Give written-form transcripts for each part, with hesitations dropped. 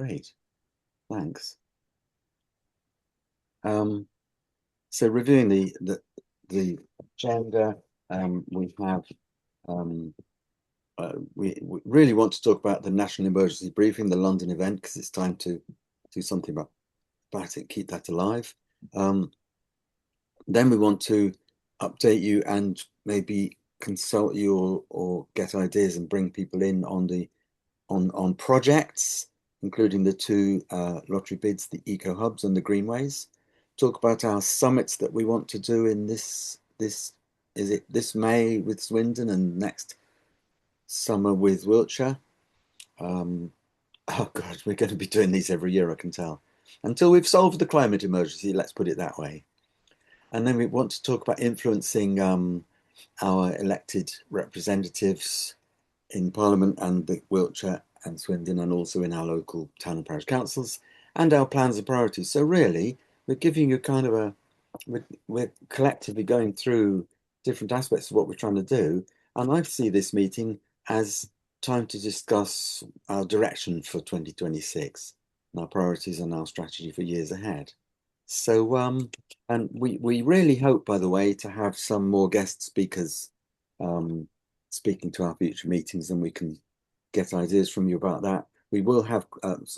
Great, thanks. So reviewing the agenda, we have um, we really want to talk about the national emergency briefing, the London event, because it's time to do something about it, keep that alive. Then we want to update you and maybe consult you or get ideas and bring people in on projects, including the two lottery bids, the EcoHubs and the Greenways. Talk about our summits that we want to do in this is it this May with Swindon and next summer with Wiltshire. Oh God, we're going to be doing these every year, I can tell. Until we've solved the climate emergency, let's put it that way. And then we want to talk about influencing our elected representatives in Parliament and the Wiltshire and Swindon, and also in our local town and parish councils, and our plans and priorities. So really, we're giving you kind of we're collectively going through different aspects of what we're trying to do. And I see this meeting as time to discuss our direction for 2026, and our priorities and our strategy for years ahead. So, and we really hope, by the way, to have some more guest speakers speaking to our future meetings, and we can get ideas from you about that. We will have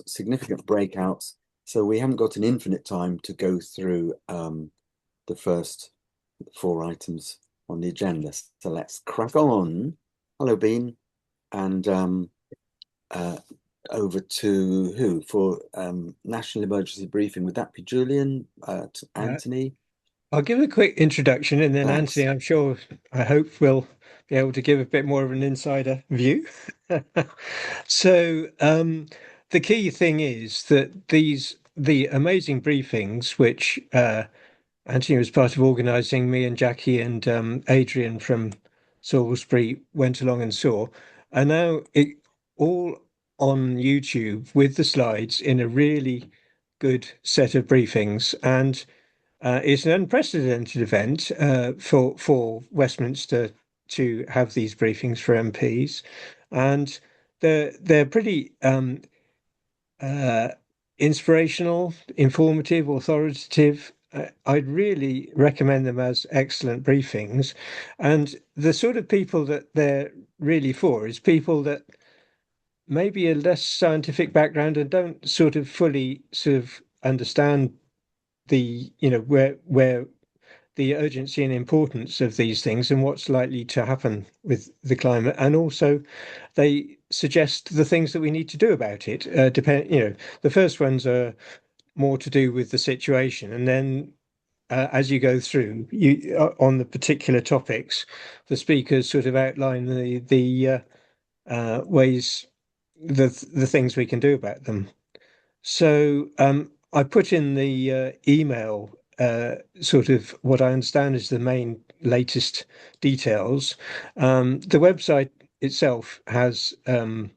significant breakouts, so we haven't got an infinite time to go through the first 4 items on the agenda. So let's crack on. Hello, Bean, and over to who for national emergency briefing? Would that be Julian, Anthony? I'll give a quick introduction and then Thanks. Anthony, I hope will be able to give a bit more of an insider view. So the key thing is that the amazing briefings, which Anthony was part of organising, me and Jackie and Adrian from Salisbury went along and saw, are now all on YouTube with the slides in a really good set of briefings. And it's an unprecedented event for Westminster to have these briefings for MPs, and they're pretty uh, inspirational, informative, authoritative. I'd really recommend them as excellent briefings, and the sort of people that they're really for is people that maybe a less scientific background and don't sort of fully sort of understand the where the urgency and importance of these things and what's likely to happen with the climate, and also they suggest the things that we need to do about it. The first ones are more to do with the situation, and then as you go through, you on the particular topics, the speakers sort of outline the ways the things we can do about them. So I put in the email sort of what I understand is the main latest details. The website itself has an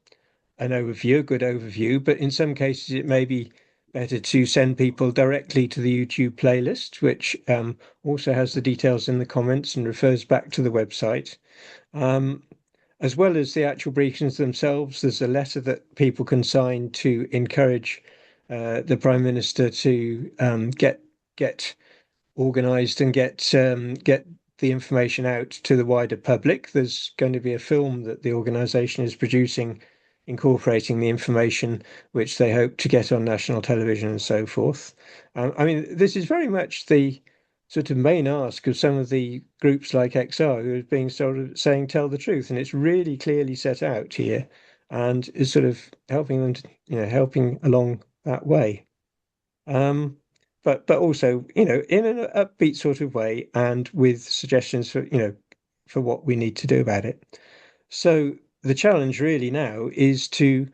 overview, a good overview, but in some cases it may be better to send people directly to the YouTube playlist, which also has the details in the comments and refers back to the website. Um, as well as the actual briefings themselves, there's a letter that people can sign to encourage the Prime Minister to get organised and get the information out to the wider public. There's going to be a film that the organisation is producing, incorporating the information which they hope to get on national television and so forth. I mean, this is very much the sort of main ask of some of the groups like XR who are being sort of saying tell the truth, and it's really clearly set out here, and is sort of helping them to, helping along that way. Um, but also, in an upbeat sort of way and with suggestions for, for what we need to do about it. So the challenge really now is to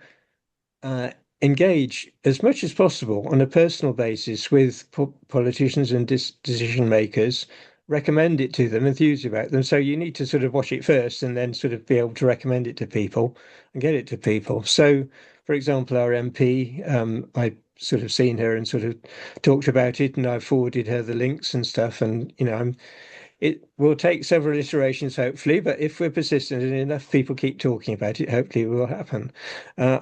uh, engage as much as possible on a personal basis with politicians and decision makers, recommend it to them, enthuse about them. So you need to sort of watch it first and then sort of be able to recommend it to people and get it to people. So, for example, our MP, I sort of seen her and sort of talked about it, and I forwarded her the links and stuff. And I'm it will take several iterations, hopefully, but if we're persistent and enough people keep talking about it, hopefully it will happen.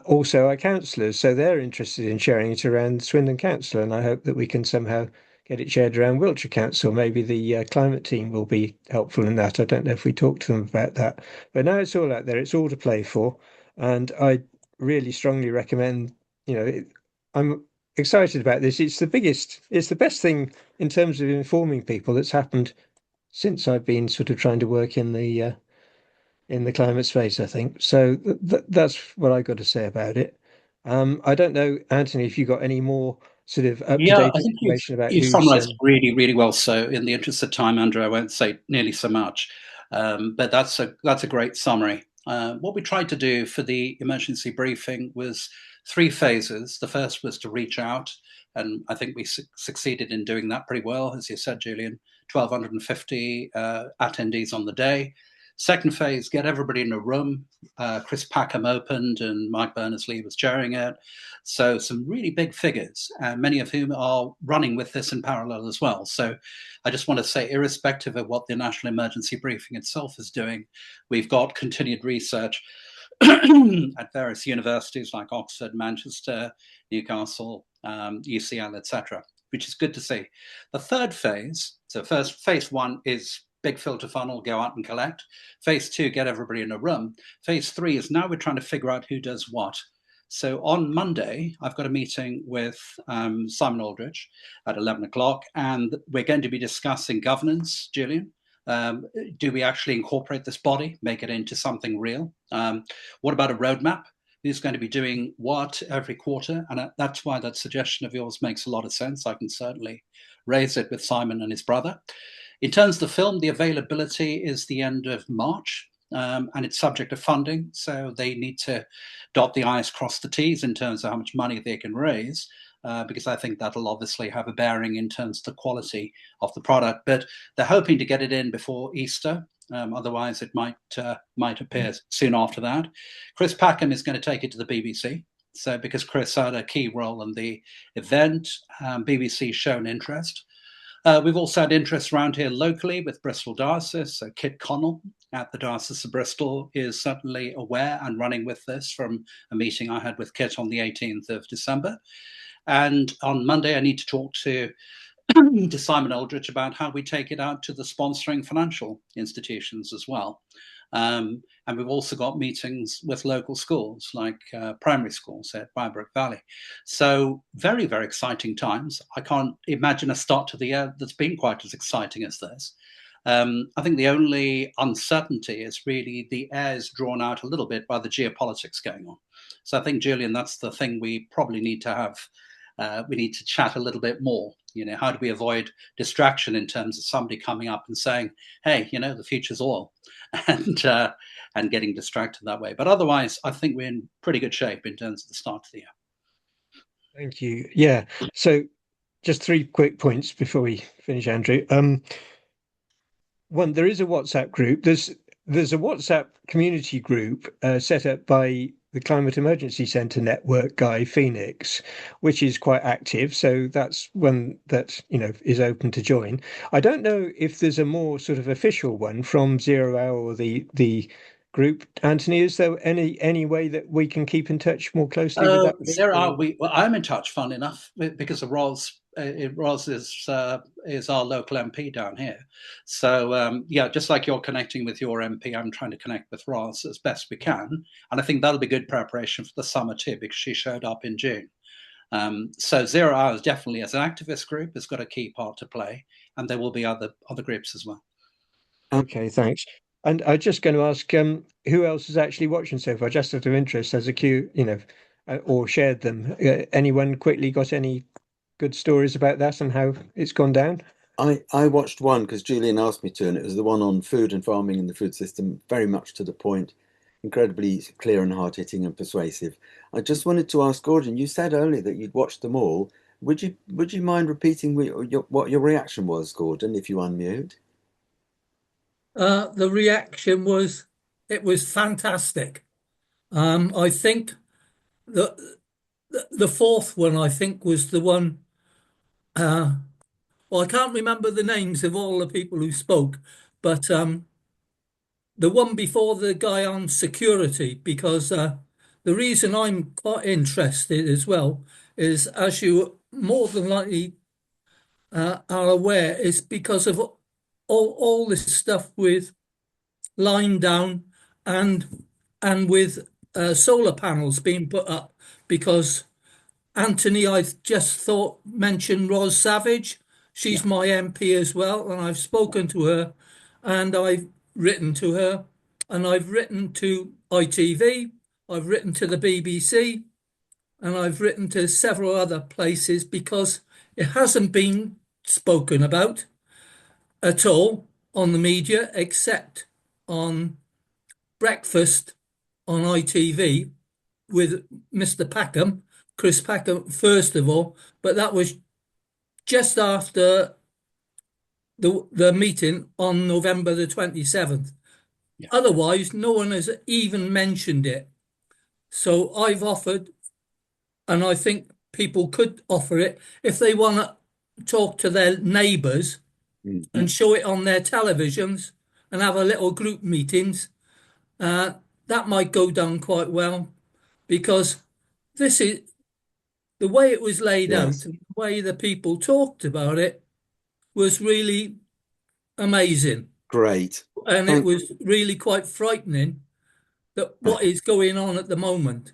Also, our councillors, so they're interested in sharing it around Swindon Council, and I hope that we can somehow get it shared around Wiltshire Council. Maybe the climate team will be helpful in that. I don't know if we talked to them about that, but now it's all out there. It's all to play for, and I really strongly recommend. I'm excited about this. It's the biggest, it's the best thing in terms of informing people that's happened since I've been sort of trying to work in the climate space, I think. So that's what I got to say about it. I don't know, Anthony, if you got any more sort of Yeah, up-to-date I think information about you've who's summarised it really, really well. So, in the interest of time, Andrew, I won't say nearly so much, but that's a great summary. What we tried to do for the emergency briefing was three phases. The first was to reach out, and I think we succeeded in doing that pretty well, as you said, Julian. 1,250 attendees on the day. Second phase, get everybody in a room. Chris Packham opened, and Mike Berners-Lee was chairing it. So some really big figures, many of whom are running with this in parallel as well. So I just want to say, irrespective of what the National Emergency Briefing itself is doing, we've got continued research at various universities like Oxford, Manchester, Newcastle, UCL, etc., which is good to see. The third phase, so first phase one is big filter funnel, go out and collect. Phase two, get everybody in a room. Phase three is now we're trying to figure out who does what. So on Monday, I've got a meeting with Simon Aldrich at 11 o'clock, and we're going to be discussing governance, Julian. Do we actually incorporate this body, make it into something real? What about a roadmap? Who's going to be doing what every quarter? And that's why that suggestion of yours makes a lot of sense. I can certainly raise it with Simon and his brother. In terms of the film, the availability is the end of March. And it's subject to funding, so they need to dot the I's, cross the T's in terms of how much money they can raise, because I think that'll obviously have a bearing in terms of the quality of the product. But they're hoping to get it in before Easter. Otherwise, it might appear soon after that. Chris Packham is going to take it to the BBC. So because Chris had a key role in the event, BBC shown interest. We've also had interest around here locally with Bristol Diocese. So Kit Connell at the Diocese of Bristol is certainly aware and running with this from a meeting I had with Kit on the 18th of December. And on Monday, I need to talk to Simon Aldrich about how we take it out to the sponsoring financial institutions as well. And we've also got meetings with local schools, like primary schools at Bywbrook Valley. So very, very exciting times. I can't imagine a start to the year that's been quite as exciting as this. I think the only uncertainty is really the air is drawn out a little bit by the geopolitics going on. So I think, Julian, that's the thing we probably need to have. We need to chat a little bit more. How do we avoid distraction in terms of somebody coming up and saying, hey, the future's oil, and getting distracted that way. But otherwise, I think we're in pretty good shape in terms of the start of the year. Thank you. Yeah. So just three quick points before we finish, Andrew. One, there is a WhatsApp group. There's a WhatsApp community group set up by the Climate Emergency Centre Network guy, Phoenix, which is quite active. So that's one that, is open to join. I don't know if there's a more sort of official one from Zero Hour or the group. Anthony, is there any way that we can keep in touch more closely with that group? There are. Well, I'm in touch, fun enough, because of Ros. Ros is our local MP down here. So just like you're connecting with your MP, I'm trying to connect with Ros as best we can, and I think that'll be good preparation for the summer too, because she showed up in June. So Zero Hours definitely, as an activist group, has got a key part to play, and there will be other groups as well. Okay, thanks. And I'm just going to ask, who else is actually watching so far, just out of interest, as a queue, or shared them? Anyone quickly got any good stories about that and how it's gone down? I watched one because Julian asked me to, and it was the one on food and farming and the food system, very much to the point, incredibly clear and hard-hitting and persuasive. I just wanted to ask Gordon, you said earlier that you'd watched them all. Would you mind repeating what your reaction was, Gordon, if you unmute? The reaction was, it was fantastic. I think the fourth one, I think, was the one. Well, I can't remember the names of all the people who spoke, but the one before the guy on security, because the reason I'm quite interested as well is, as you more than likely are aware, is because of all this stuff with line down and with solar panels being put up. Because Anthony, I just thought mentioned Ros Savage. She's my MP as well, and I've spoken to her, and I've written to her, and I've written to ITV, I've written to the BBC, and I've written to several other places, because it hasn't been spoken about at all on the media, except on Breakfast on ITV with Mr. Packham, Chris Packham, first of all, but that was just after the meeting on November the 27th. Yeah. Otherwise, no one has even mentioned it. So I've offered, and I think people could offer it, if they want to talk to their neighbours and show it on their televisions and have a little group meetings, that might go down quite well, because this is the way it was laid out, and the way the people talked about it was really amazing. Great. And it was really quite frightening that what is going on at the moment.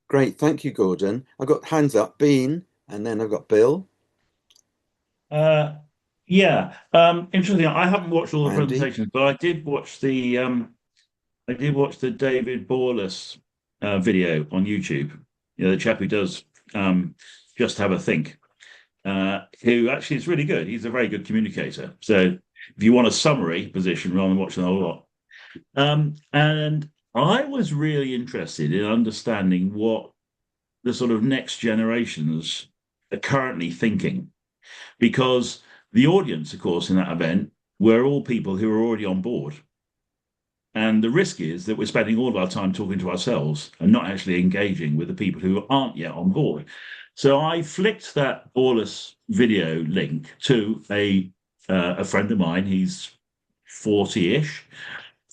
Great. Thank you, Gordon. I've got hands up, Bean, and then I've got Bill. Yeah. Interesting. I haven't watched all the Andy? presentations, but I did watch the David Borlas video on YouTube. You know, the chap who does Just Have a Think, who actually is really good. He's a very good communicator. So if you want a summary position rather than watching a whole lot. And I was really interested in understanding what the sort of next generations are currently thinking, because the audience, of course, in that event were all people who are already on board. And the risk is that we're spending all of our time talking to ourselves and not actually engaging with the people who aren't yet on board. So I flicked that Borlas video link to a friend of mine. He's 40-ish,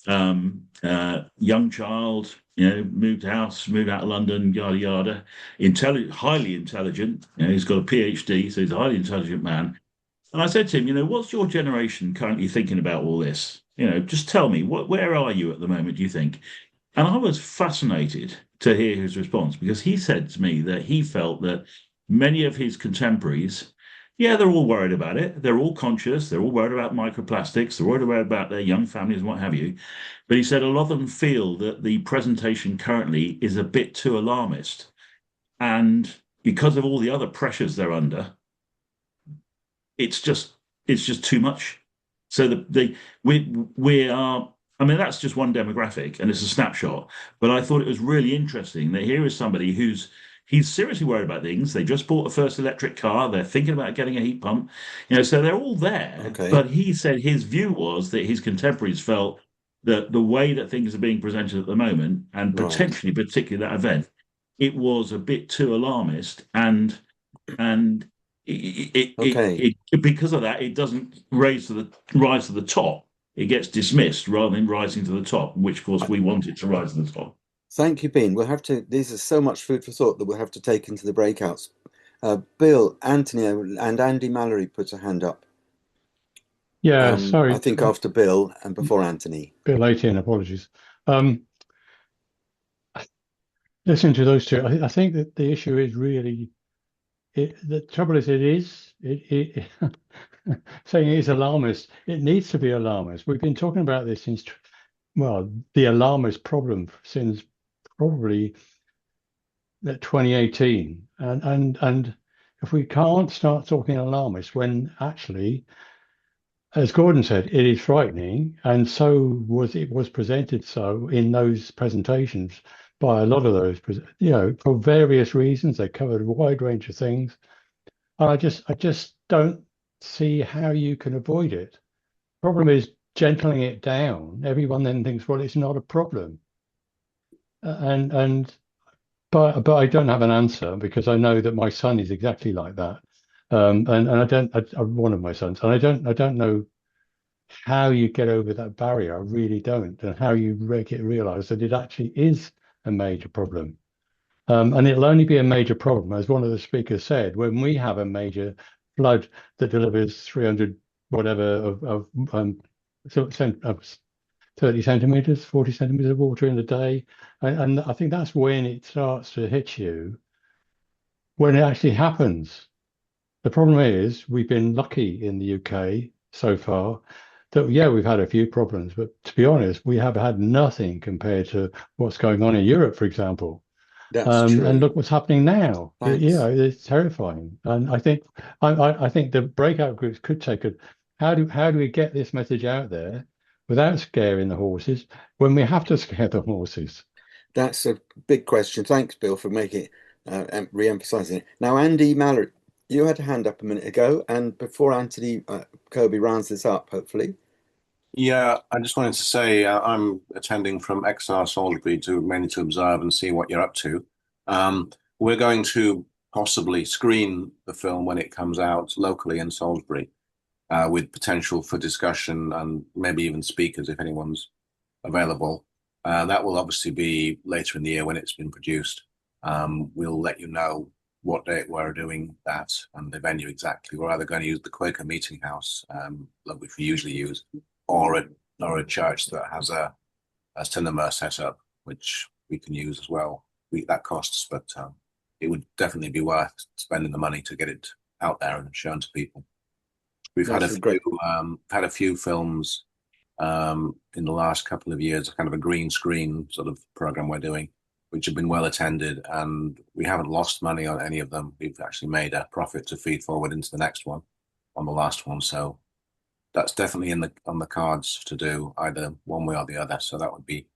young child, you know, moved house, moved out of London, yada yada. Highly intelligent. You know, he's got a PhD, so he's a highly intelligent man. And I said to him, you know, what's your generation currently thinking about all this? You know, just tell me, where are you at the moment, do you think? And I was fascinated to hear his response, because he said to me that he felt that many of his contemporaries, yeah, they're all worried about it. They're all conscious. They're all worried about microplastics. They're worried about their young families and what have you. But he said a lot of them feel that the presentation currently is a bit too alarmist. And because of all the other pressures they're under, it's just too much. So we are, I mean, that's just one demographic and it's a snapshot. But I thought it was really interesting that here is somebody he's seriously worried about things. They just bought a first electric car. They're thinking about getting a heat pump. You know, so they're all there. Okay. But he said his view was that his contemporaries felt that the way that things are being presented at the moment, and potentially particularly that event, it was a bit too alarmist, and because of that, it doesn't rise to the top. It gets dismissed rather than rising to the top, which of course we want it to rise to the top. Thank you, Bean. We'll have to. These are so much food for thought that we'll have to take into the breakouts. Bill, Anthony, and Andy Mallory put a hand up. Yeah, sorry. I think after Bill and before Anthony. Bill 18, apologies. Listening to those two, I think that the issue is really, the trouble is it saying it is alarmist. It needs to be alarmist. We've been talking about this since, well, the alarmist problem since probably 2018. And if we can't start talking alarmist when actually, as Gordon said, it is frightening, and so was presented so in those presentations by a lot of those, you know, for various reasons. They covered a wide range of things, and I just don't see how you can avoid it. Problem is gentling it down. Everyone then thinks, well, it's not a problem, but I don't have an answer, because I know that my son is exactly like that. And I don't, one of my sons, and I don't know how you get over that barrier. I really don't, and how you make it realize that it actually is a major problem. And it'll only be a major problem, as one of the speakers said, when we have a major flood that delivers 300 whatever of 30 centimeters, 40 centimeters of water in a day. And I think that's when it starts to hit you, when it actually happens. The problem is we've been lucky in the UK so far that, yeah, we've had a few problems, but to be honest, we have had nothing compared to what's going on in Europe, for example. That's true. And look what's happening now. Thanks. It's terrifying. And I think the breakout groups could take it. How do we get this message out there without scaring the horses when we have to scare the horses? That's a big question. Thanks, Bill, for making it, re-emphasizing it. Now, Andy Mallory, you had a hand up a minute ago, and before Anthony Kirby rounds this up, hopefully. Yeah, I just wanted to say I'm attending from XR Salisbury mainly to observe and see what you're up to. We're going to possibly screen the film when it comes out locally in Salisbury, with potential for discussion and maybe even speakers if anyone's available. That will obviously be later in the year when it's been produced. We'll let you know what date we're doing that and the venue exactly. We're either going to use the Quaker Meeting House, which we usually use, or a church that has a cinema set up, which we can use as well. That costs, but it would definitely be worth spending the money to get it out there and shown to people. We've had a few films in the last couple of years, kind of a green screen sort of program we're doing, which have been well attended, and we haven't lost money on any of them. We've actually made a profit to feed forward into the next one on the last one. So that's definitely on the cards to do either one way or the other. So that would be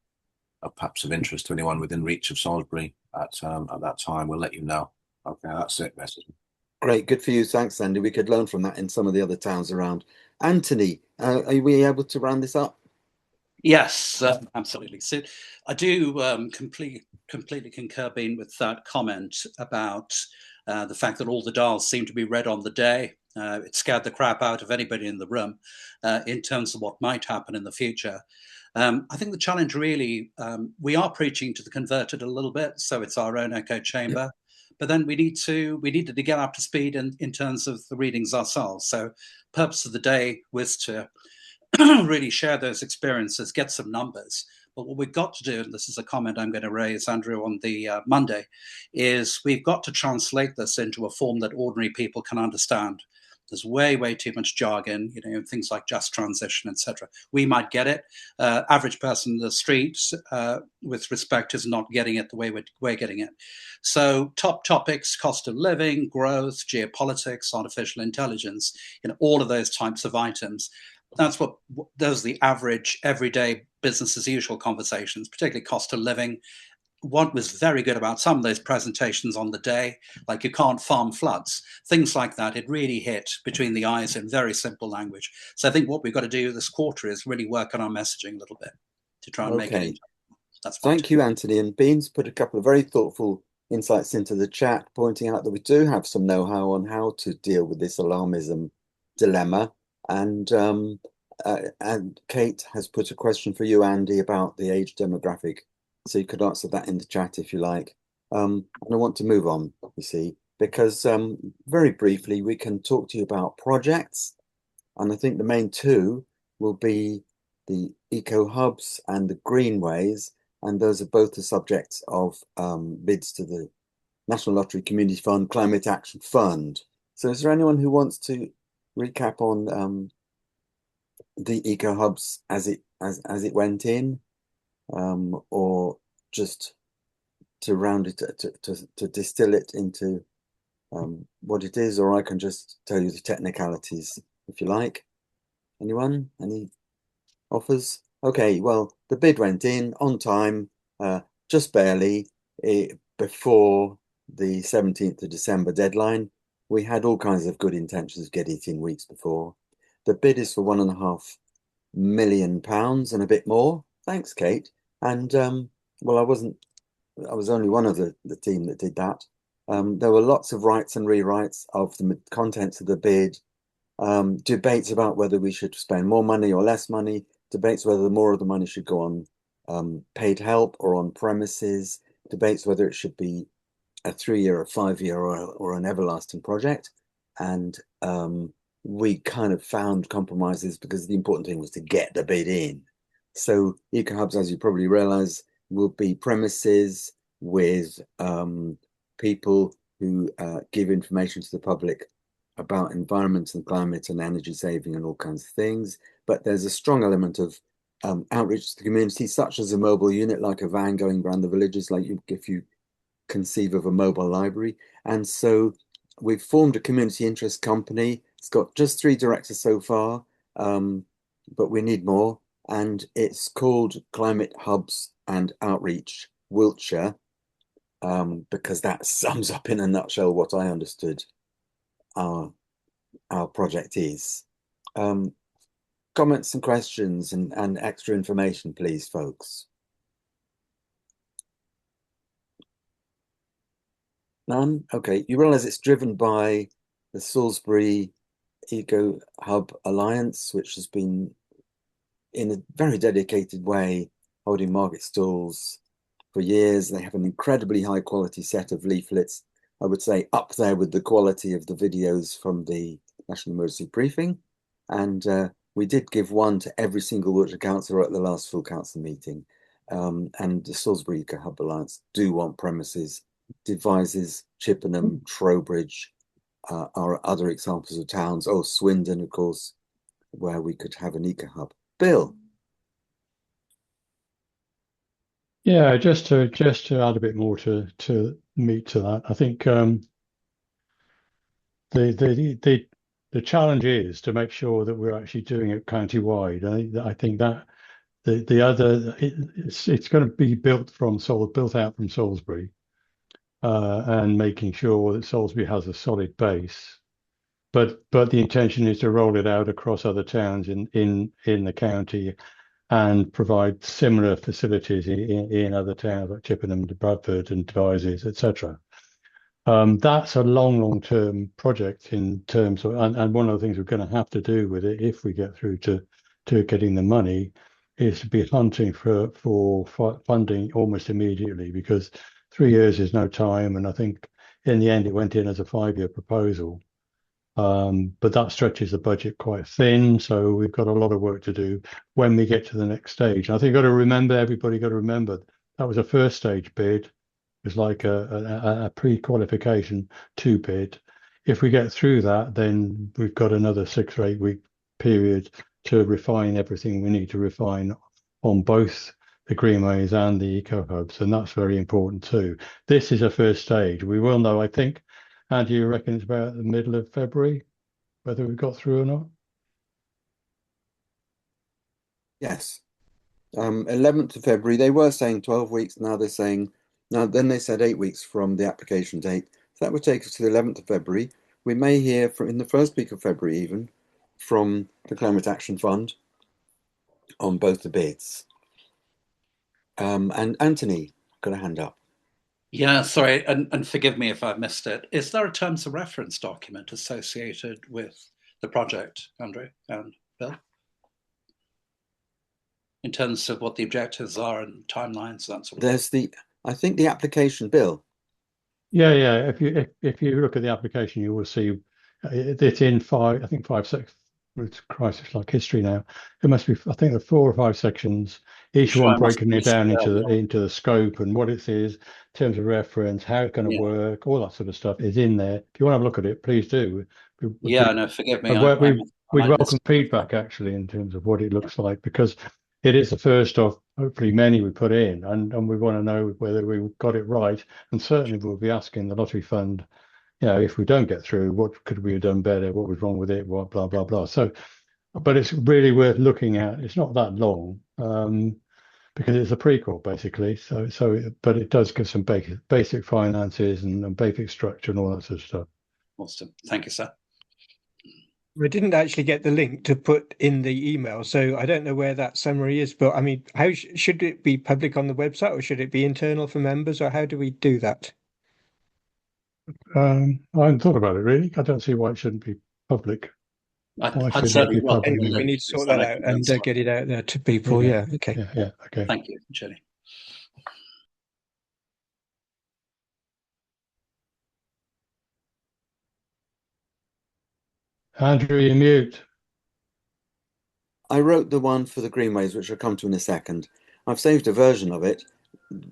perhaps of interest to anyone within reach of Salisbury at that time. We'll let you know. Okay, that's it. Great, good for you. Thanks, Andy. We could learn from that in some of the other towns around. Anthony, are we able to round this up? Yes, absolutely. So I do completely concur, Bean, with that comment about the fact that all the dials seem to be red on the day. It scared the crap out of anybody in the room in terms of what might happen in the future. I think the challenge really, we are preaching to the converted a little bit, so it's our own echo chamber. But then we needed to get up to speed in terms of the readings ourselves. So purpose of the day was to really share those experiences, get some numbers. But what we've got to do, and this is a comment I'm going to raise, Andrew, on the Monday, is we've got to translate this into a form that ordinary people can understand. There's way too much jargon, things like just transition, etc. We might get it. Average person in the streets, with respect, is not getting it the way we're getting it. So top topics: cost of living, growth, geopolitics, artificial intelligence, all of those types of items. Those are the average, everyday, business as usual conversations, particularly cost of living. What was very good about some of those presentations on the day, like you can't farm floods, things like that, it really hit between the eyes in very simple language. So I think what we've got to do this quarter is really work on our messaging a little bit to try and make it. Thank you, Anthony. And Beans put a couple of very thoughtful insights into the chat, pointing out that we do have some know-how on how to deal with this alarmism dilemma. And Kate has put a question for you, Andy, about the age demographic. So you could answer that in the chat if you like. And I want to move on, you see, because very briefly, we can talk to you about projects. And I think the main two will be the EcoHubs and the Greenways. And those are both the subjects of bids to the National Lottery Community Fund Climate Action Fund. So is there anyone who wants to recap on the EcoHubs as it went in? Or just to round it, to distill it into what it is, or I can just tell you the technicalities if you like. Anyone? Any offers? Okay, well, the bid went in on time, just barely, before the 17th of December deadline. We had all kinds of good intentions of getting it in weeks before. The bid is for £1.5 million and a bit more. Thanks, Kate. And well, I was only one of the team that did that. There were lots of writes and rewrites of the contents of the bid, debates about whether we should spend more money or less money, debates whether more of the money should go on paid help or on premises, debates whether it should be a 3-year, a 5-year, or an everlasting project. And we kind of found compromises because the important thing was to get the bid in. So EcoHubs, as you probably realize, will be premises with people who give information to the public about environment and climate and energy saving and all kinds of things. But there's a strong element of outreach to the community, such as a mobile unit, like a van going around the villages, like if you conceive of a mobile library. And so we've formed a community interest company. It's got just 3 directors so far, but we need more. And it's called Climate Hubs and Outreach Wiltshire, because that sums up in a nutshell what I understood our project is. Comments and questions and extra information, please, folks. None? Okay. You realize it's driven by the Salisbury Eco Hub Alliance, which has been in a very dedicated way holding market stalls for years. They have an incredibly high quality set of leaflets, I would say up there with the quality of the videos from the National Emergency Briefing. And we did give one to every single Wiltshire councillor at the last full council meeting. And the Salisbury Eco Hub Alliance do want premises. Devizes, Chippenham, Trowbridge are other examples of towns. Oh, Swindon, of course, where we could have an eco hub. Bill. Yeah, just to add a bit more to meat to that, I think the challenge is to make sure that we're actually doing it county-wide. I think that it's going to be built out from Salisbury. And making sure that Salisbury has a solid base, but the intention is to roll it out across other towns in the county, and provide similar facilities in other towns like Chippenham, Bradford, and Devizes, etc. That's a long-term project in terms of, and one of the things we're going to have to do with it if we get through to getting the money is to be hunting for funding almost immediately, because 3 years is no time, and I think in the end it went in as a 5-year proposal. But that stretches the budget quite thin, so we've got a lot of work to do when we get to the next stage. And I think everybody got to remember that was a first stage bid. It was like a pre-qualification 2 bid. If we get through that, then we've got another 6 or 8 week period to refine everything we need to refine on both the Greenways and the EcoHubs, and that's very important too. This is a first stage. We will know, I think, Andy, you reckon it's about the middle of February, whether we've got through or not? Yes. 11th of February. They were saying 12 weeks. Now they're saying, then they said 8 weeks from the application date. So that would take us to the 11th of February. We may hear in the first week of February even from the Climate Action Fund on both the bids. And Anthony, got a hand up. Yeah, sorry, and forgive me if I missed it. Is there a terms of reference document associated with the project, Andrew and Bill? In terms of what the objectives are and timelines, that sort of There's I think the application, Bill. Yeah. If you look at the application, you will see it's in 5 sections. It's crisis like history now. It must be, I think, there are 4 or 5 sections, each one breaking it down into the scope and what it is, in terms of reference, how it's going to work, all that sort of stuff is in there. If you want to have a look at it, please do. No, forgive me. We'd welcome feedback actually in terms of what it looks like, because it is the first of hopefully many we put in, and we want to know whether we got it right. And certainly we'll be asking the Lottery Fund, if we don't get through, what could we have done better? What was wrong with it? What, blah, blah, blah. So, but it's really worth looking at. It's not that long, because it's a prequel basically. But it does give some basic finances and basic structure and all that sort of stuff. Awesome. Thank you, sir. I didn't actually get the link to put in the email, so I don't know where that summary is. But I mean, how should it be public on the website, or should it be internal for members, or how do we do that? I hadn't thought about it really. I don't see why it shouldn't be public. Why I'd should it certainly be welcome public? Anyway, we the need to sort that out and get it out there to people. Yeah. Okay. Yeah. Okay. Thank you, Jenny. Andrew, you mute. I wrote the one for the Greenways, which I'll come to in a second. I've saved a version of it.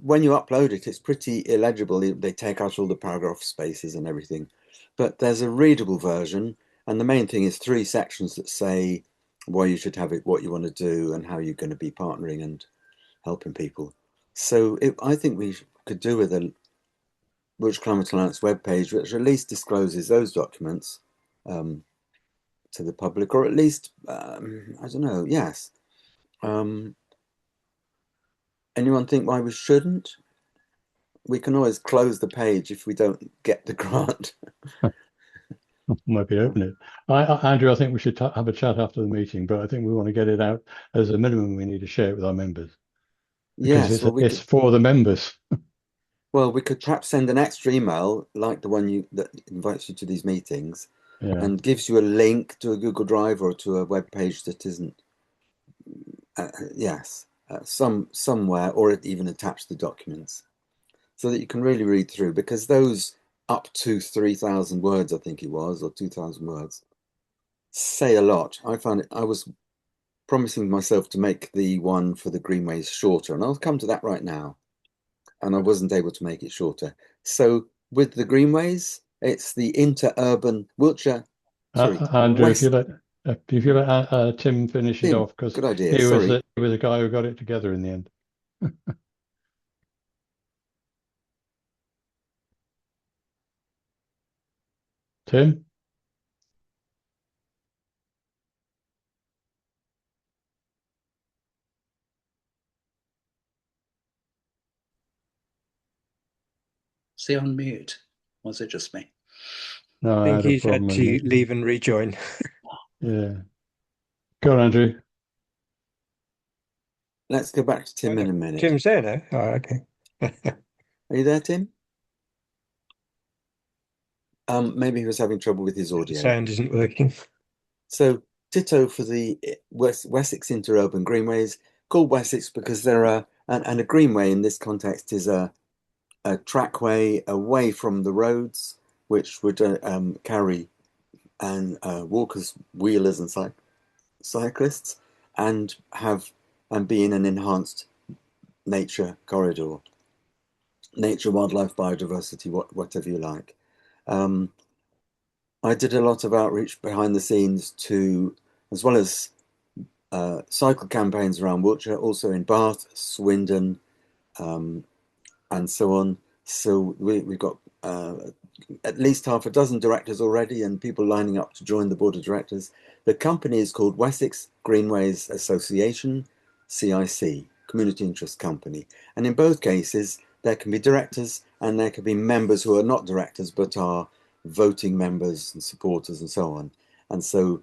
When you upload it, it's pretty illegible. They take out all the paragraph spaces and everything. But there's a readable version, and the main thing is 3 sections that say why you should have it, what you want to do, and how you're going to be partnering and helping people. So I think we could do with a Welsh Climate Alliance webpage, which at least discloses those documents to the public, or at least, I don't know, yes. Anyone think why we shouldn't? We can always close the page if we don't get the grant. Maybe open it. Andrew, I think we should have a chat after the meeting, but I think we want to get it out as a minimum. We need to share it with our members because Yes, well, it's for the members. Well, we could perhaps send an extra email like the one that invites you to these meetings and gives you a link to a Google Drive or to a web page that isn't, somewhere, or even attach the documents so that you can really read through, because those up to 3,000 words, I think it was, or 2,000 words, say a lot. I found it, I was promising myself to make the one for the Greenways shorter, and I'll come to that right now. And I wasn't able to make it shorter. So with the Greenways, it's the interurban Wiltshire. Sorry, Andrew, West. if you let Tim finish it off, because good idea. he Sorry. was the guy who got it together in the end. Tim? Is he on mute? Was it just me? No, I think had a he's had problem to with leave and rejoin. Yeah. Go on, Andrew. Let's go back to Tim in a minute. Tim's there now. Oh, okay. Are you there, Tim? Maybe he was having trouble with his audio. Sound isn't working. So ditto for the Wessex interurban greenways, called Wessex because there are, and a greenway in this context is a trackway away from the roads, which would carry and walkers, wheelers, and cyclists, and be in an enhanced nature corridor, nature, wildlife, biodiversity, whatever you like. I did a lot of outreach behind the scenes to, as well as cycle campaigns around Wiltshire, also in Bath, Swindon, and so on. So we've got at least half a dozen directors already and people lining up to join the board of directors. The company is called Wessex Greenways Association, CIC, Community Interest Company. And in both cases, there can be directors and there can be members who are not directors but are voting members and supporters and so on. And so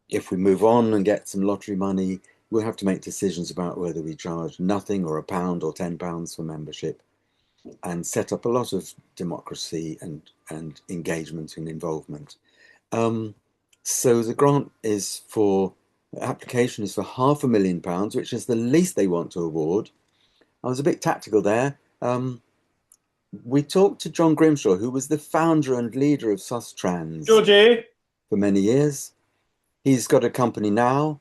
if we move on and get some lottery money, we'll have to make decisions about whether we charge nothing or £1 or £10 for membership, and set up a lot of democracy and engagement and involvement. So the grant is application is for £500,000, which is the least they want to award. I was a bit tactical there. We talked to John Grimshaw, who was the founder and leader of Sustrans for many years. He's got a company now,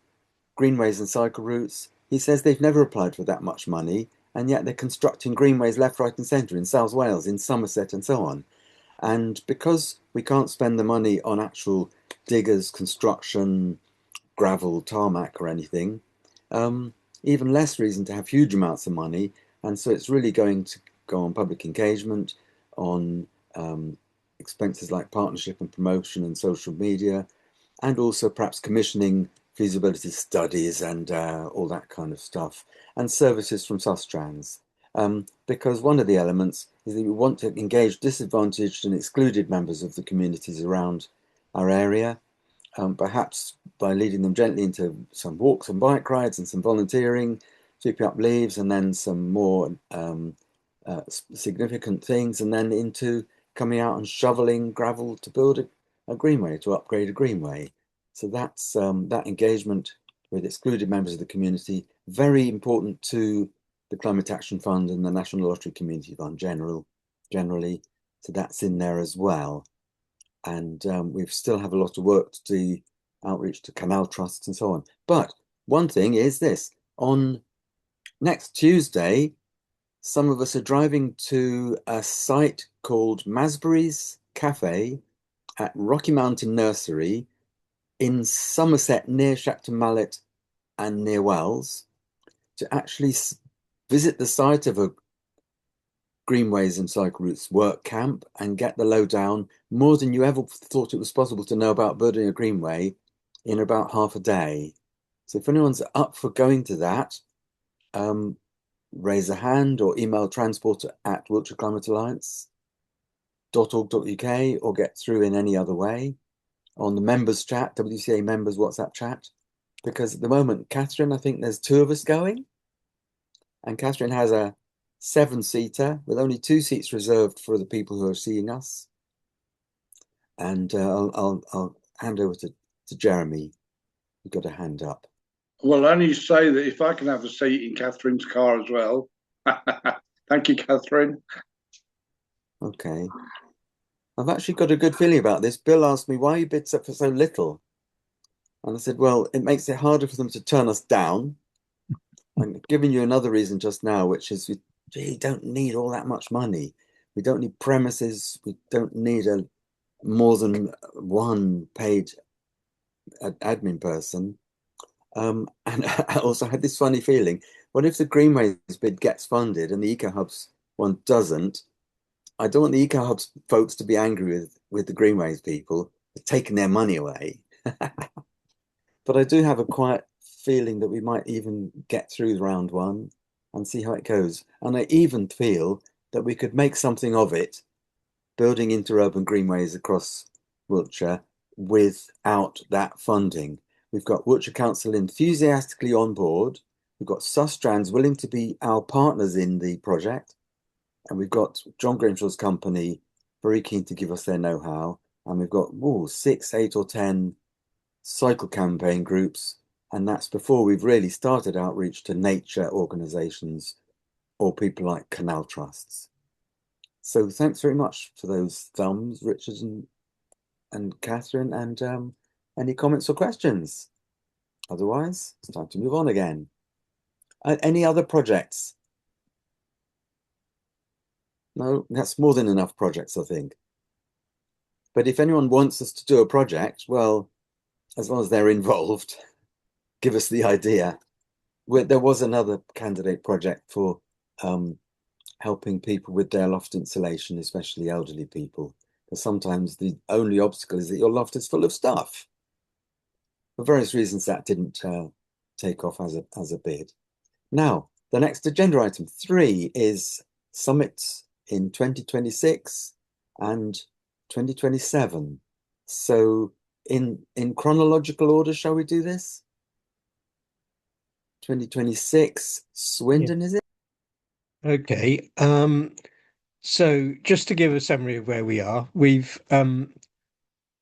Greenways and Cycle Routes. He says they've never applied for that much money, and yet they're constructing greenways left, right and centre in South Wales, in Somerset and so on. And because we can't spend the money on actual diggers, construction, gravel, tarmac or anything, even less reason to have huge amounts of money. And so it's really going to go on public engagement, on expenses like partnership and promotion and social media, and also perhaps commissioning feasibility studies and all that kind of stuff, and services from Sustrans. Because one of the elements is that we want to engage disadvantaged and excluded members of the communities around our area, perhaps by leading them gently into some walks and bike rides and some volunteering, sweeping up leaves, and then some more significant things, and then into coming out and shoveling gravel to build a greenway, to upgrade a greenway. So that's that engagement with excluded members of the community, very important to the Climate Action Fund and the National Lottery Community Fund generally. So that's in there as well. And we still have a lot of work to do, outreach to canal trusts and so on. But one thing is this, on next Tuesday, some of us are driving to a site called Masbury's Cafe at Rocky Mountain Nursery in Somerset, near Shapton Mallet and near Wells, to actually visit the site of a Greenways and Cycle Routes work camp and get the lowdown, more than you ever thought it was possible to know about building a greenway, in about half a day. So if anyone's up for going to that, raise a hand or email transport@wiltshire-climate-alliance.org.uk or get through in any other way on the members chat, WCA members WhatsApp chat, because at the moment, Catherine, I think there's 2 of us going, and Catherine has a 7-seater with only 2 seats reserved for the people who are seeing us. And I'll hand over to Jeremy. You've got a hand up. Well, only say that if I can have a seat in Catherine's car as well. Thank you, Catherine. Okay. I've actually got a good feeling about this. Bill asked me, why you bid up for so little? And I said, well, it makes it harder for them to turn us down. I'm giving you another reason just now, which is we really don't need all that much money. We don't need premises. We don't need more than 1 paid admin person. And I also had this funny feeling, what if the Greenways bid gets funded and the EcoHubs one doesn't? I don't want the EcoHubs folks to be angry with the Greenways people for taking their money away. But I do have a quiet feeling that we might even get through round 1 and see how it goes. And I even feel that we could make something of it, building interurban greenways across Wiltshire without that funding. We've got Wiltshire Council enthusiastically on board. We've got Sustrans willing to be our partners in the project. And we've got John Grimshaw's company very keen to give us their know-how. And we've got 6, 8 or 10 cycle campaign groups. And that's before we've really started outreach to nature organisations or people like canal trusts. So thanks very much for those thumbs, Richard and Catherine, and any comments or questions? Otherwise, it's time to move on again. Any other projects? No, that's more than enough projects, I think. But if anyone wants us to do a project, well, as long as they're involved, give us the idea. There was another candidate project for helping people with their loft insulation, especially elderly people. Because sometimes the only obstacle is that your loft is full of stuff. For various reasons, that didn't take off as a bid. Now, the next agenda item 3 is summits in 2026 and 2027. So in chronological order, shall we do this? 2026, Swindon, is it? Okay. So just to give a summary of where we are, we've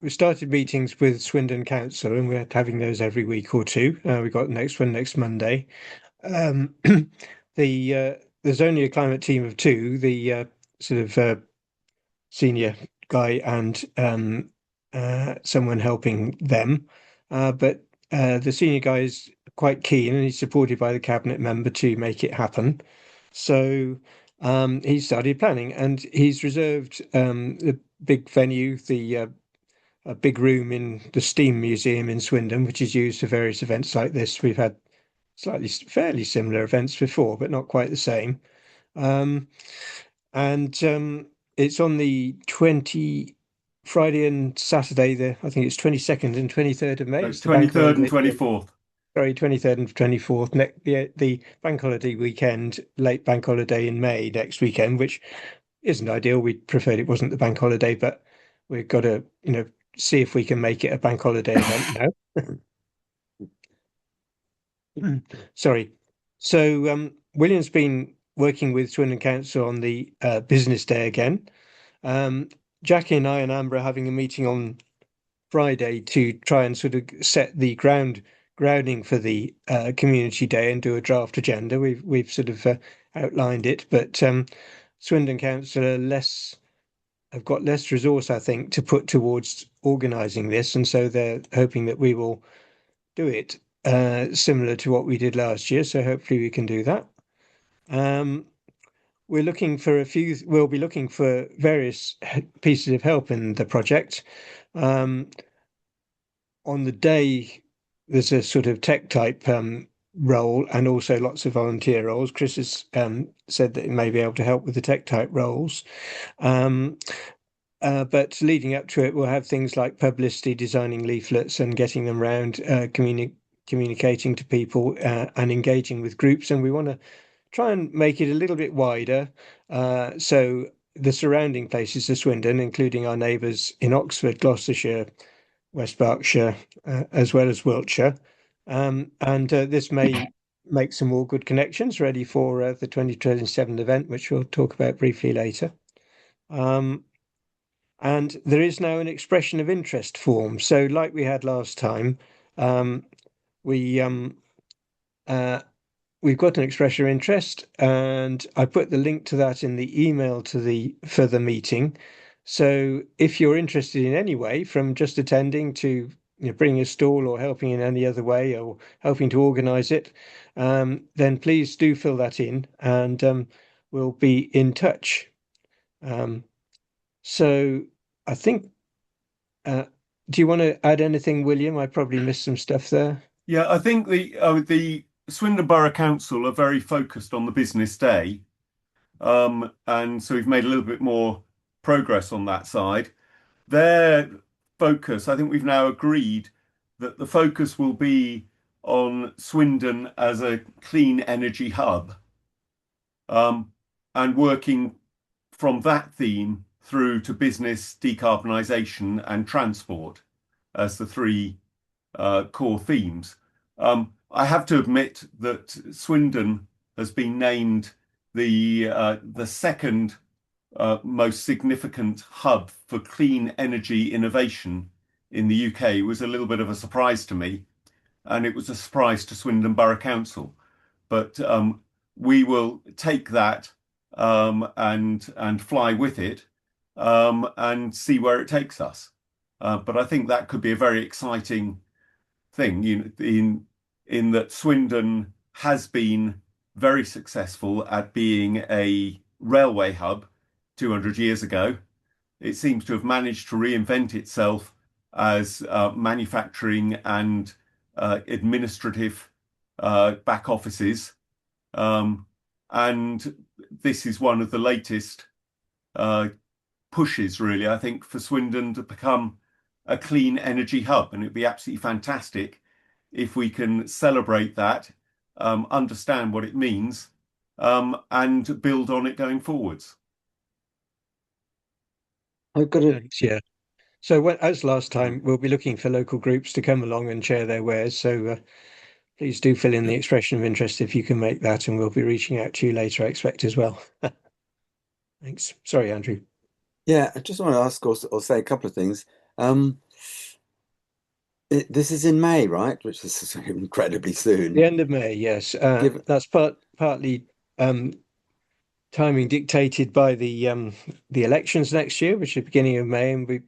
started meetings with Swindon Council, and we're having those every week or 2. We've got the next one next Monday. There's only a climate team of 2, the sort of senior guy and someone helping them. But the senior guy is quite keen, and he's supported by the cabinet member to make it happen. So he started planning, and he's reserved the big venue, a big room in the Steam Museum in Swindon, which is used for various events like this. We've had fairly similar events before, but not quite the same. It's on the Friday and Saturday. I think it's 22nd and 23rd of May. It's 23rd and 24th. Sorry, 23rd and 24th. The bank holiday weekend, late bank holiday in May next weekend, which isn't ideal. We preferred it wasn't the bank holiday, but we've got to, see if we can make it a bank holiday event now. Sorry. So William's been working with Swindon Council on the business day again. Jackie and I and Amber are having a meeting on Friday to try and sort of set the grounding for the community day and do a draft agenda. We've sort of outlined it, but Swindon Council have got less resource, I think, to put towards organising this, and so they're hoping that we will do it similar to what we did last year. So hopefully we can do that. We're looking for we'll be looking for various pieces of help in the project. On the day, there's a sort of tech type role and also lots of volunteer roles. Chris has said that he may be able to help with the tech type roles. But leading up to it, we'll have things like publicity, designing leaflets and getting them round, communicating to people and engaging with groups. And we want to try and make it a little bit wider. So the surrounding places of Swindon, including our neighbours in Oxford, Gloucestershire, West Berkshire, as well as Wiltshire. And this may make some more good connections ready for the 2027 event, which we'll talk about briefly later. And there is now an expression of interest form. So like we had last time, we've got an expression of interest, and I put the link to that in the email for the meeting. So if you're interested in any way, from just attending to bringing a stall or helping in any other way or helping to organise it, then please do fill that in, and we'll be in touch. So I think, do you want to add anything, William? I probably missed some stuff there. Yeah, I think the Swindon Borough Council are very focused on the business day. And so we've made a little bit more progress on that side. Their focus, I think we've now agreed that the focus will be on Swindon as a clean energy hub, and working from that theme through to business, decarbonisation and transport as the three core themes. I have to admit that Swindon has been named the second most significant hub for clean energy innovation in the UK. It was a little bit of a surprise to me, and it was a surprise to Swindon Borough Council. But we will take that and fly with it, and see where it takes us. But I think that could be a very exciting thing, in that Swindon has been very successful at being a railway hub 200 years ago. It seems to have managed to reinvent itself as manufacturing and administrative back offices. And this is one of the latest pushes, really, I think, for Swindon to become a clean energy hub. And it'd be absolutely fantastic if we can celebrate that, understand what it means, and build on it going forwards. I've got yeah. So as last time, we'll be looking for local groups to come along and share their wares. So please do fill in the expression of interest if you can make that, and we'll be reaching out to you later, I expect, as well. Thanks. Sorry, Andrew. Yeah, I just want to ask or say a couple of things. This is in May, right? Which is incredibly soon. The end of May, yes. That's partly timing dictated by the elections next year, which is the beginning of May, and we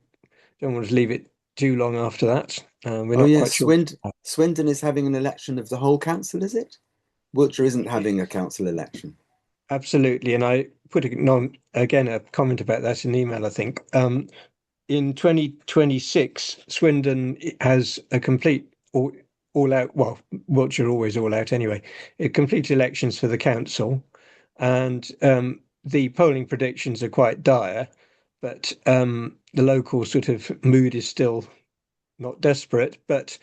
don't want to leave it too long after that. We're not quite sure. Swindon is having an election of the whole council, is it? Wiltshire isn't having a council election. Absolutely, and I put a comment about that in the email, I think. In 2026, Swindon has a complete all out, well, Wiltshire always all out anyway, complete elections for the council, and the polling predictions are quite dire, but the local sort of mood is still not desperate, but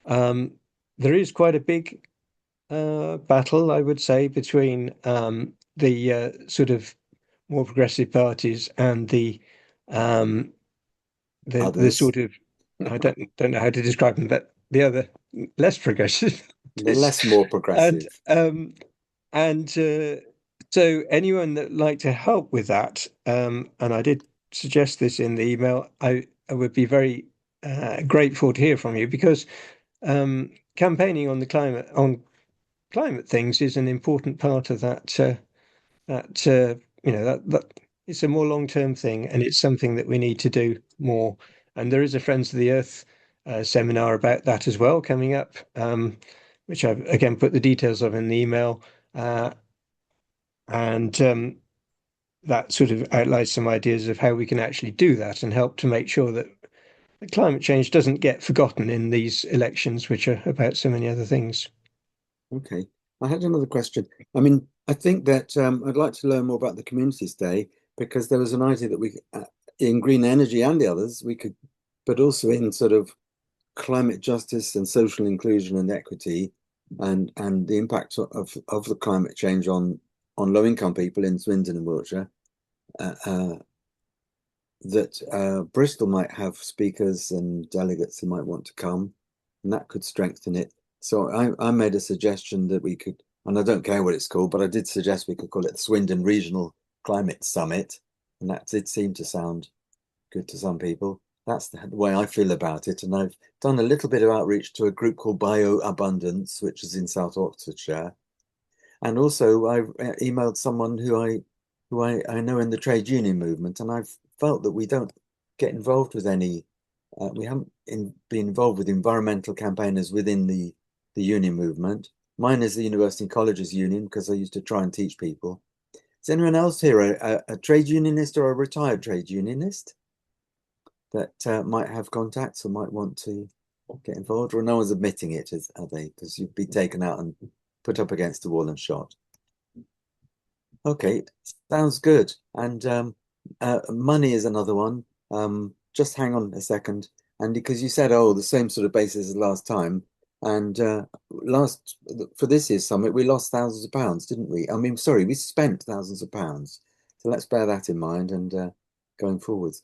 there is quite a big battle, I would say, between the sort of more progressive parties and the sort of, I don't know how to describe them, but the other less progressive, the less more progressive, and so anyone that like to help with that, and I did suggest this in the email, I would be very grateful to hear from you, because campaigning on climate things is an important part of that. That it's a more long-term thing, and it's something that we need to do more. And there is a Friends of the Earth seminar about that as well coming up, which I've again put the details of in the email, and that sort of outlines some ideas of how we can actually do that and help to make sure that climate change doesn't get forgotten in these elections, which are about so many other things. Okay, I had another question. I mean, I think that I'd like to learn more about the Communities Day, because there was an idea that we, in green energy and the others, we could, but also in sort of climate justice and social inclusion and equity, and the impact of the climate change on low income people in Swindon and Wiltshire. That Bristol might have speakers and delegates who might want to come, and that could strengthen it. So I made a suggestion that we could, and I don't care what it's called, but I did suggest we could call it the Swindon Regional Climate Summit, and that did seem to sound good to some people. That's the way I feel about it. And I've done a little bit of outreach to a group called Bioabundance, which is in South Oxfordshire. And also I emailed someone who I know in the trade union movement, and I've felt that we don't get involved with any, we haven't been involved with environmental campaigners within the union movement. Mine is the University and Colleges Union, because I used to try and teach people. Is anyone else here a trade unionist or a retired trade unionist that might have contacts or might want to get involved? Or no one's admitting it, are they? Because you'd be taken out and put up against the wall and shot. Okay, sounds good. And money is another one. Just hang on a second. And because you said, oh, the same sort of basis as last time. And for this year's summit, we lost thousands of pounds, didn't we? I mean, sorry, we spent thousands of pounds. So let's bear that in mind and going forwards.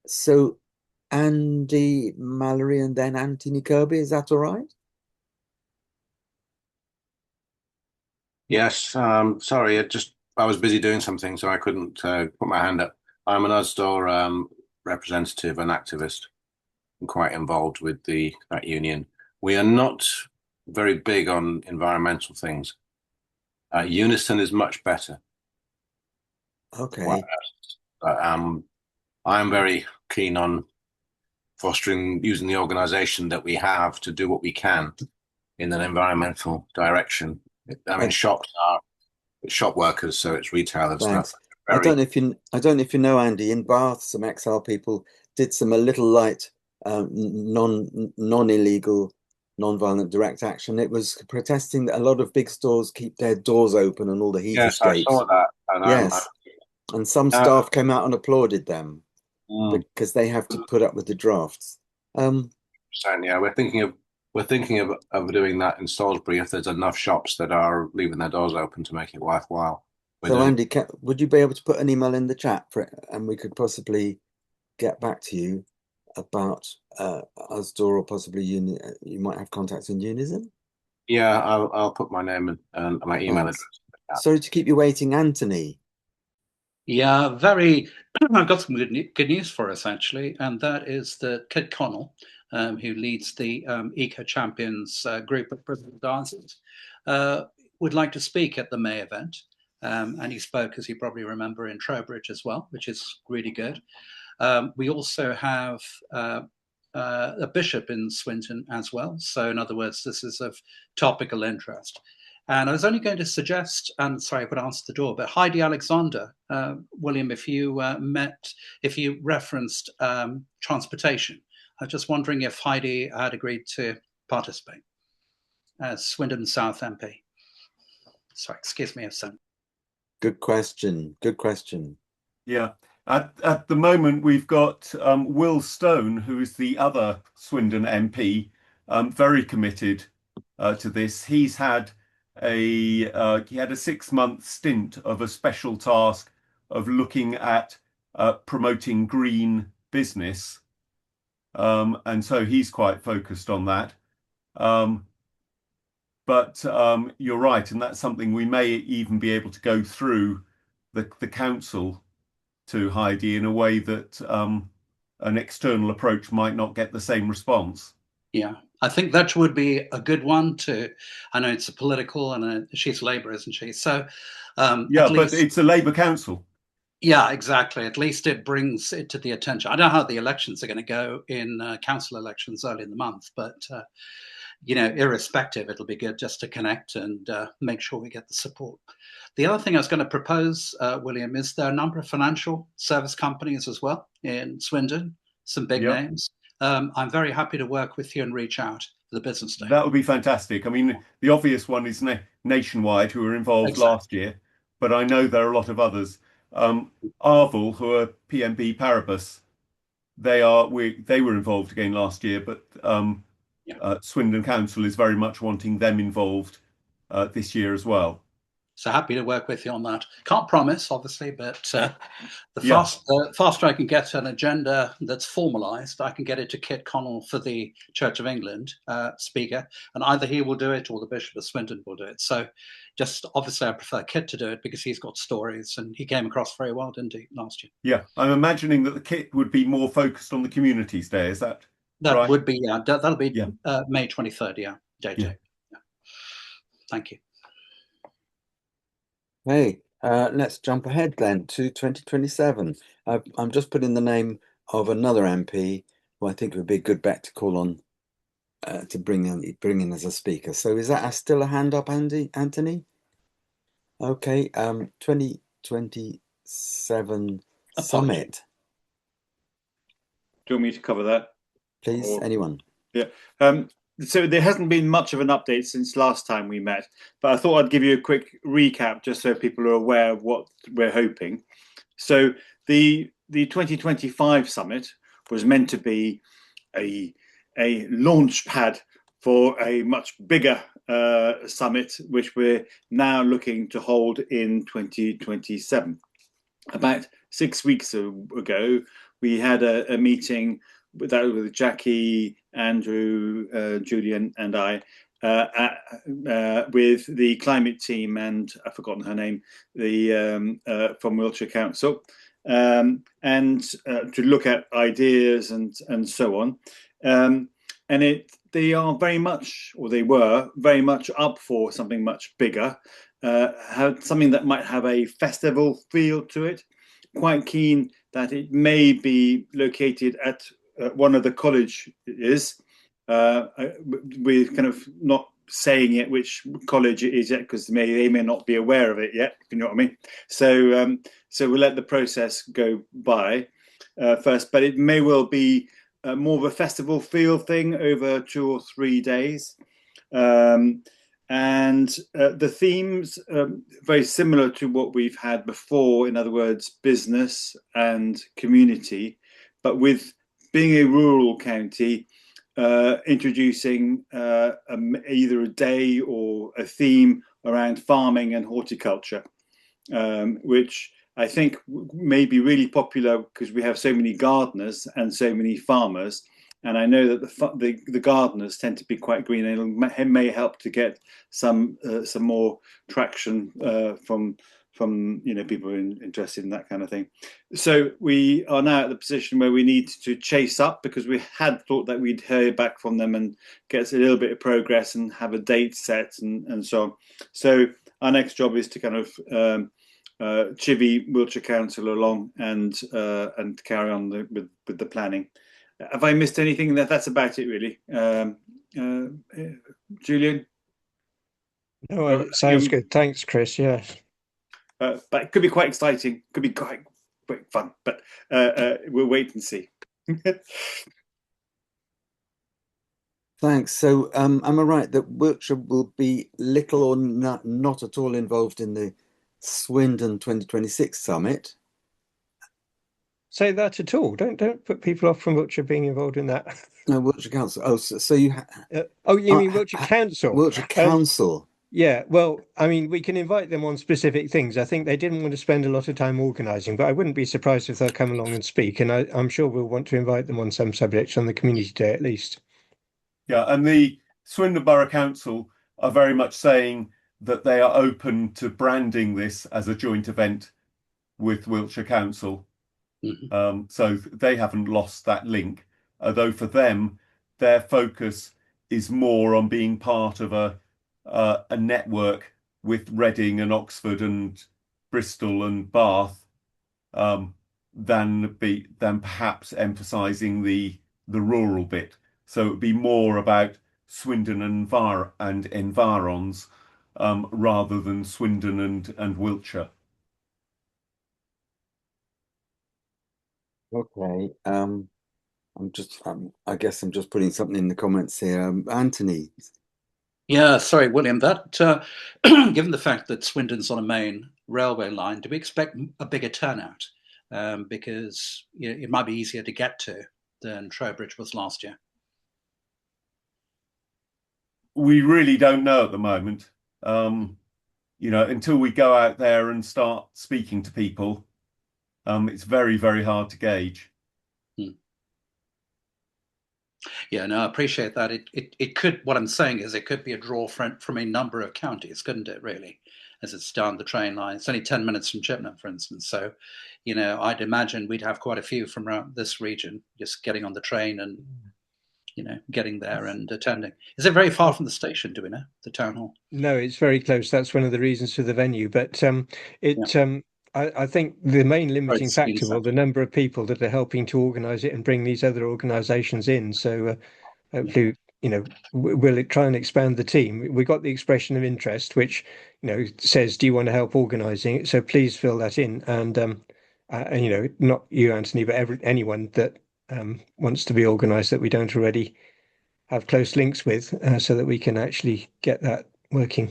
So Andy Mallory and then Anthony Kirby, is that all right? Yes, sorry, I was busy doing something, so I couldn't put my hand up. I'm an USDOR representative and activist, and quite involved with that union. We are not very big on environmental things. Unison is much better. Okay. I'm very keen on using the organisation that we have to do what we can in an environmental direction. I mean, shops are shop workers, so it's retail and Thanks. stuff. I don't know if you know, Andy, in Bath, some XL people did a little light, non-illegal, non-violent direct action. It was protesting that a lot of big stores keep their doors open and all the heat escapes. I saw that. And yes, and some staff came out and applauded them because they have to put up with the drafts. Yeah, we're thinking of doing that in Salisbury if there's enough shops that are leaving their doors open to make it worthwhile. So Andy, would you be able to put an email in the chat and we could possibly get back to you about USDOR, or possibly you might have contacts in Unison? Yeah, I'll put my name and my email address. Sorry to keep you waiting, Anthony. Yeah, I've got some good news for us, actually, and that is that Kid Connell, who leads the Eco Champions group at Bristol Dancers, would like to speak at the May event. And he spoke, as you probably remember, in Trowbridge as well, which is really good. We also have a bishop in Swinton as well. So in other words, this is of topical interest. And I was only going to suggest, and sorry, I would answer the door, but Heidi Alexander, William, if you referenced transportation, I was just wondering if Heidi had agreed to participate as Swindon South MP. Sorry, excuse me a second. Good question. Good question. Yeah. At the moment, we've got Will Stone, who is the other Swindon MP, very committed to this. He had a 6-month stint of a special task of looking at promoting green business, and so he's quite focused on that. But you're right, and that's something we may even be able to go through the council to Heidi in a way that an external approach might not get the same response. Yeah, I think that would be a good one to. I know it's a political, and she's Labour, isn't she? So, Yeah, at but least, it's a Labour council. yeah, exactly. At least it brings it to the attention. I don't know how the elections are going to go in council elections early in the month, but irrespective, it'll be good just to connect and make sure we get the support. The other thing I was going to propose, William, is there are a number of financial service companies as well in Swindon, some big names. I'm very happy to work with you and reach out for the business day. That would be fantastic. I mean, the obvious one is Nationwide, who were involved last year, but I know there are a lot of others. Arval, who are PNB Paribas, they were involved again last year, but Swindon Council is very much wanting them involved this year as well. So happy to work with you on that. Can't promise, obviously, but the faster I can get an agenda that's formalised, I can get it to Kit Connell for the Church of England speaker, and either he will do it or the Bishop of Swindon will do it. So just obviously I prefer Kit to do it because he's got stories and he came across very well, didn't he, last year? Yeah, I'm imagining that the Kit would be more focused on the communities day. Is that right? Would be, that'll be May 23rd, yeah. Thank you. Hey, let's jump ahead then to 2027. I'm just putting the name of another MP who I think would be a good bet to call on to bring in as a speaker. So is that still a hand up, Anthony? Okay, 2027 summit. Do you want me to cover that? Please, anyone? Yeah. So there hasn't been much of an update since last time we met, but I thought I'd give you a quick recap just so people are aware of what we're hoping. So the 2025 summit was meant to be a launch pad for a much bigger summit, which we're now looking to hold in 2027. About 6 weeks ago, we had a meeting with Jackie, Andrew, Julian, and I, with the climate team, and I've forgotten her name, from Wiltshire Council, and to look at ideas and so on. They are very much, or they were very much up for something much bigger, something that might have a festival feel to it. Quite keen that it may be located at one of the colleges. We're kind of not saying yet which college it is yet because they may not be aware of it yet, if you know what I mean. So we'll let the process go by first, but it may well be more of a festival feel thing over 2 or 3 days. And the themes very similar to what we've had before, in other words, business and community, but with being a rural county, introducing either a day or a theme around farming and horticulture, which I think may be really popular because we have so many gardeners and so many farmers. And I know that the gardeners tend to be quite green, and it may help to get some more traction from people interested in that kind of thing. So we are now at the position where we need to chase up, because we had thought that we'd hear back from them and get a little bit of progress and have a date set and so on. So our next job is to kind of chivvy Wiltshire Council along and carry on with the planning. Have I missed anything? That's about it, really. Julian? No, it sounds good. Thanks, Chris. Yeah. But it could be quite exciting. Could be quite fun. But we'll wait and see. Thanks. So am I right that Wiltshire will be little or not at all involved in the Swindon 2026 summit? Say that at all. Don't put people off from Wiltshire being involved in that. No, Wiltshire Council. Oh, so you... you mean Wiltshire Council? Wiltshire Council. Yeah, well, I mean, we can invite them on specific things. I think they didn't want to spend a lot of time organising, but I wouldn't be surprised if they'll come along and speak. And I'm sure we'll want to invite them on some subjects on the community day at least. Yeah, and the Swindon Borough Council are very much saying that they are open to branding this as a joint event with Wiltshire Council. So they haven't lost that link, although for them, their focus is more on being part of a network with Reading and Oxford and Bristol and Bath, than perhaps emphasising the rural bit. So it would be more about Swindon and environs, rather than Swindon and Wiltshire. Okay. I guess I'm just putting something in the comments here. Anthony. Yeah, sorry, William. That given the fact that Swindon's on a main railway line, do we expect a bigger turnout? Because it might be easier to get to than Trowbridge was last year. We really don't know at the moment. Until we go out there and start speaking to people, it's very, very hard to gauge. Yeah, no, I appreciate that. It could, what I'm saying is it could be a draw from a number of counties, couldn't it, really, as it's down the train line. It's only 10 minutes from Chippenham, for instance. So, I'd imagine we'd have quite a few from around this region just getting on the train and, getting there and attending. Is it very far from the station, do we know, the town hall? No, it's very close. That's one of the reasons for the venue. But I think the main limiting factor was the number of people that are helping to organise it and bring these other organisations in. So hopefully, we'll try and expand the team. We got the expression of interest, which says, "Do you want to help organising it?" So please fill that in. And not you, Anthony, but anyone that wants to be organised that we don't already have close links with, so that we can actually get that working.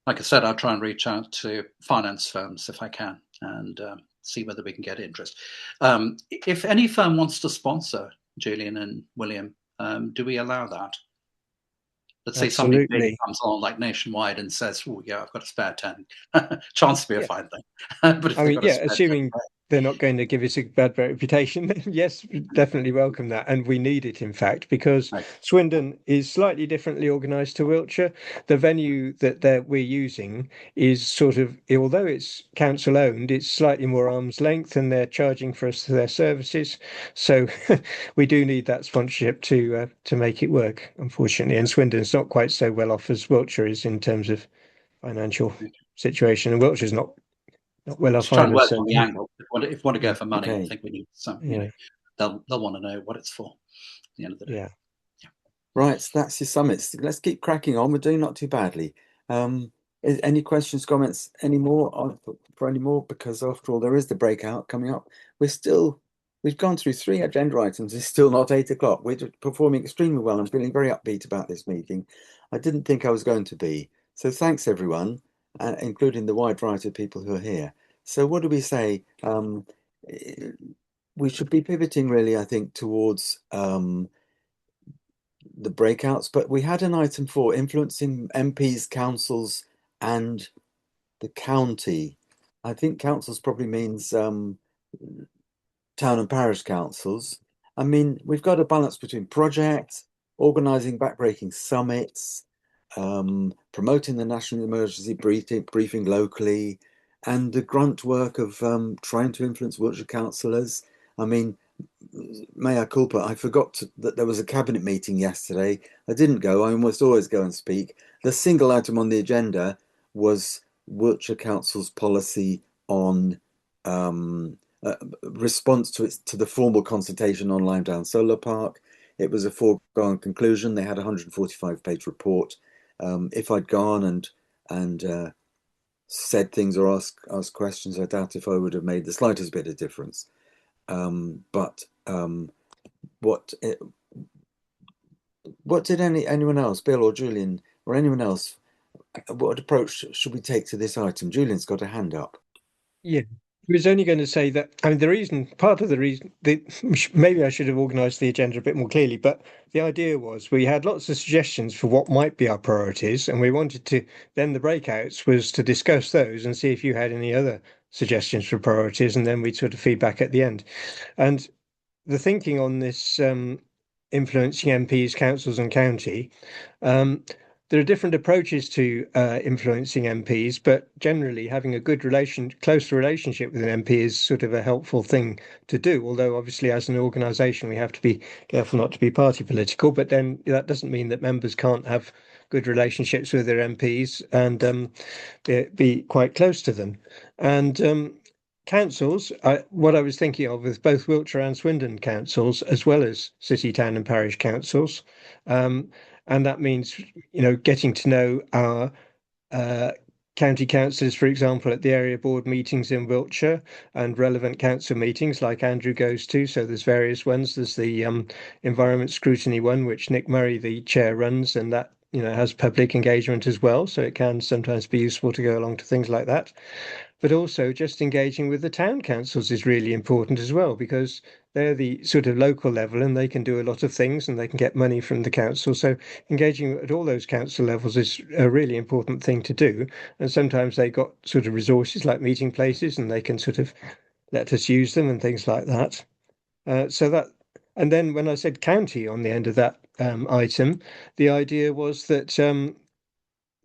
Like I said, I'll try and reach out to finance firms if I can and see whether we can get interest. If any firm wants to sponsor Julian and William, do we allow that? Let's say somebody big comes on like Nationwide and says, "Oh yeah, I've got a spare 10." Chance to be a fine thing. But if assuming they're not going to give us a bad reputation, yes, definitely welcome that. And we need it, in fact, because Swindon is slightly differently organised to Wiltshire. The venue that we're using is sort of, although it's council owned, it's slightly more arm's length, and they're charging for us their services. So we do need that sponsorship to make it work, unfortunately. And Swindon's not quite so well off as Wiltshire is in terms of financial situation, and Wiltshire's not well off trying to work either. on the angle. If we want to go for money, I think we need some. They'll want to know what it's for at the end of the day. Yeah. Right, so that's your summits. Let's keep cracking on. We're doing not too badly. Any questions, comments, any more for any more? Because after all, there is the breakout coming up. We've gone through 3 agenda items. It's still not 8 o'clock. We're performing extremely well. I'm feeling very upbeat about this meeting. I didn't think I was going to be. So thanks, everyone, including the wide variety of people who are here. So what do we say? We should be pivoting, really, I think, towards the breakouts. But we had an item for influencing MPs, councils, and the county. I think councils probably means town and parish councils. I mean, we've got a balance between projects, organising backbreaking summits, promoting the national emergency briefing locally, and the grunt work of trying to influence Wiltshire councillors. I mean, mea culpa, I forgot that there was a cabinet meeting yesterday. I didn't go. I almost always go and speak. The single item on the agenda was Wiltshire Council's policy on response to the formal consultation on Lime Down Solar Park. It was a foregone conclusion. They had a 145-page report. If I'd gone and said things or asked questions, I doubt if I would have made the slightest bit of difference. But what did anyone else, Bill or Julian or anyone else, what approach should we take to this item? Julian's got a hand up. Yeah, I was only going to say that, I mean, part of the reason, maybe I should have organised the agenda a bit more clearly, but the idea was we had lots of suggestions for what might be our priorities, and we wanted to, then the breakouts was to discuss those and see if you had any other suggestions for priorities, and then we'd sort of feedback at the end. And the thinking on this influencing MPs, councils and county, there are different approaches to influencing MPs, but generally having a close relationship with an MP is sort of a helpful thing to do. Although obviously as an organisation we have to be careful not to be party political, but then that doesn't mean that members can't have good relationships with their MPs and be quite close to them. And councils, what I was thinking of with both Wiltshire and Swindon councils, as well as city, town and parish councils, and that means, getting to know our county councillors, for example, at the area board meetings in Wiltshire and relevant council meetings like Andrew goes to. So there's various ones. There's the environment scrutiny one, which Nick Murray, the chair, runs, and that has public engagement as well. So it can sometimes be useful to go along to things like that. But also just engaging with the town councils is really important as well, because they're the sort of local level and they can do a lot of things and they can get money from the council. So engaging at all those council levels is a really important thing to do. And sometimes they got sort of resources like meeting places and they can sort of let us use them and things like that. And then when I said county on the end of that item, the idea was that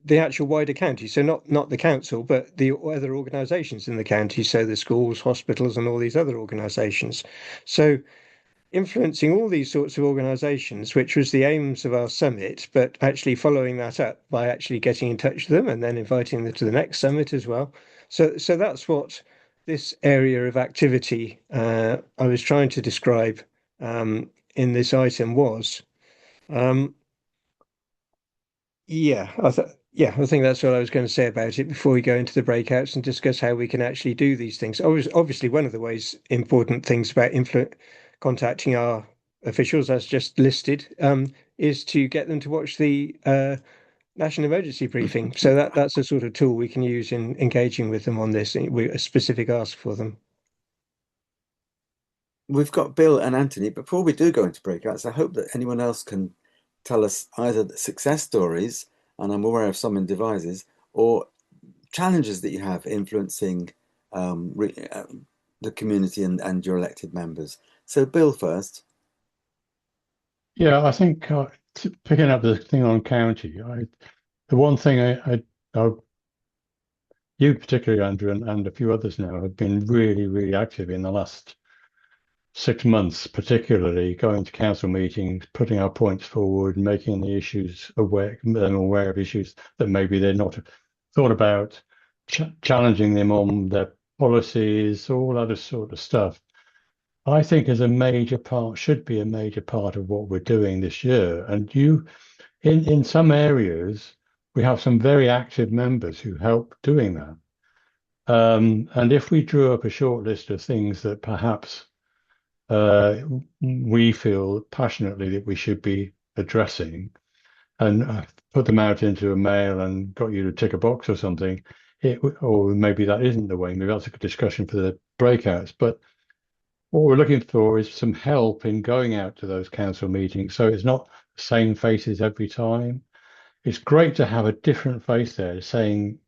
the actual wider county, so not the council, but the other organisations in the county, so the schools, hospitals, and all these other organisations. So influencing all these sorts of organisations, which was the aims of our summit, but actually following that up by actually getting in touch with them and then inviting them to the next summit as well. So that's what this area of activity I was trying to describe in this item was. I think that's what I was going to say about it before we go into the breakouts and discuss how we can actually do these things. Obviously, one of the important things about contacting our officials, as just listed, is to get them to watch the national emergency briefing. So that's a sort of tool we can use in engaging with them on this. A specific ask for them. We've got Bill and Anthony. Before we do go into breakouts, I hope that anyone else can tell us either the success stories, and I'm aware of some in devices, or challenges that you have influencing the community and your elected members. So Bill first. Yeah, I think picking up the thing on county, the one thing you particularly, Andrew, and a few others now have been really, really active in the last 6 months, particularly going to council meetings, putting our points forward, making the issues aware of issues that maybe they're not thought about, challenging them on their policies, all other sort of stuff. I think is a major part, should be a major part of what we're doing this year. And in some areas, we have some very active members who help doing that. And if we drew up a short list of things that perhaps we feel passionately that we should be addressing and put them out into a mail and got you to tick a box or something, or maybe that isn't the way, maybe that's a good discussion for the breakouts. But what we're looking for is some help in going out to those council meetings. So it's not the same faces every time. It's great to have a different face there saying,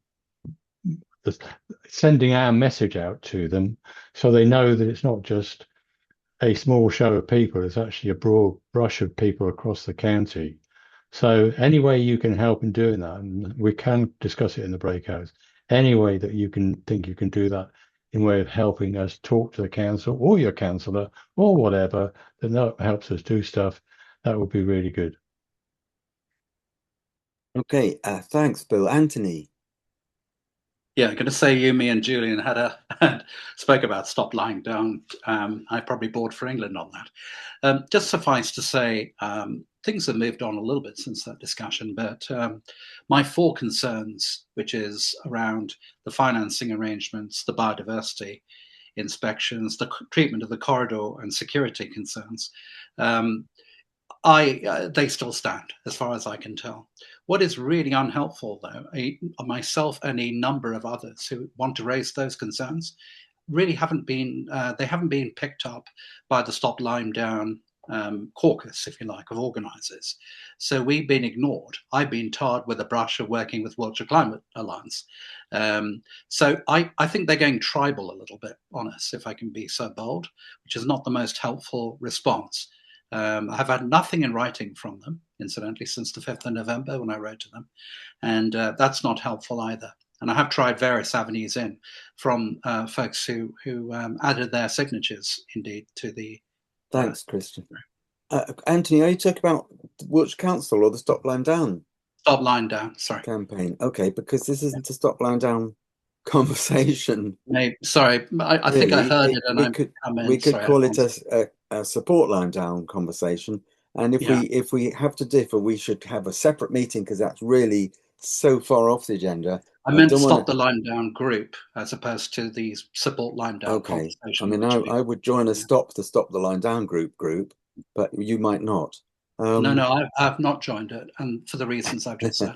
sending our message out to them so they know that it's not just a small show of people, it's actually a broad brush of people across the county. So any way you can help in doing that, and we can discuss it in the breakouts, any way that you can think you can do that in way of helping us talk to the council or your councillor or whatever, that helps us do stuff, that would be really good. Okay, thanks, Bill. Anthony. Yeah, I'm going to say you, me, and Julian spoke about Stop Lying Down. I probably bored for England on that. Just suffice to say, things have moved on a little bit since that discussion, but my 4 concerns, which is around the financing arrangements, the biodiversity inspections, the treatment of the corridor, and security concerns, they still stand as far as I can tell. What is really unhelpful, though, myself and a number of others who want to raise those concerns really haven't been picked up by the Stop Lying Down caucus, if you like, of organisers. So we've been ignored. I've been tarred with a brush of working with Wiltshire Climate Alliance. So I think they're going tribal a little bit on us, if I can be so bold, which is not the most helpful response. I've had nothing in writing from them, incidentally, since the 5th of November when I wrote to them. And that's not helpful either. And I have tried various avenues in from folks who added their signatures, indeed, to the... Thanks, Christian. Anthony, are you talking about Wiltshire Council or the Stop Lying Down? Stop Lying Down, sorry. Campaign. Okay, because this isn't a Stop Lying Down conversation. Maybe, sorry, I think I heard it, and we could call it a support Lying Down conversation. And if we have to differ, we should have a separate meeting, because that's really so far off the agenda. I meant Stop the Lying Down group as opposed to the support Lying Down. Okay, I mean, I would join a Stop the Lying Down group, but you might not. No, I've not joined it, and for the reasons I've just said.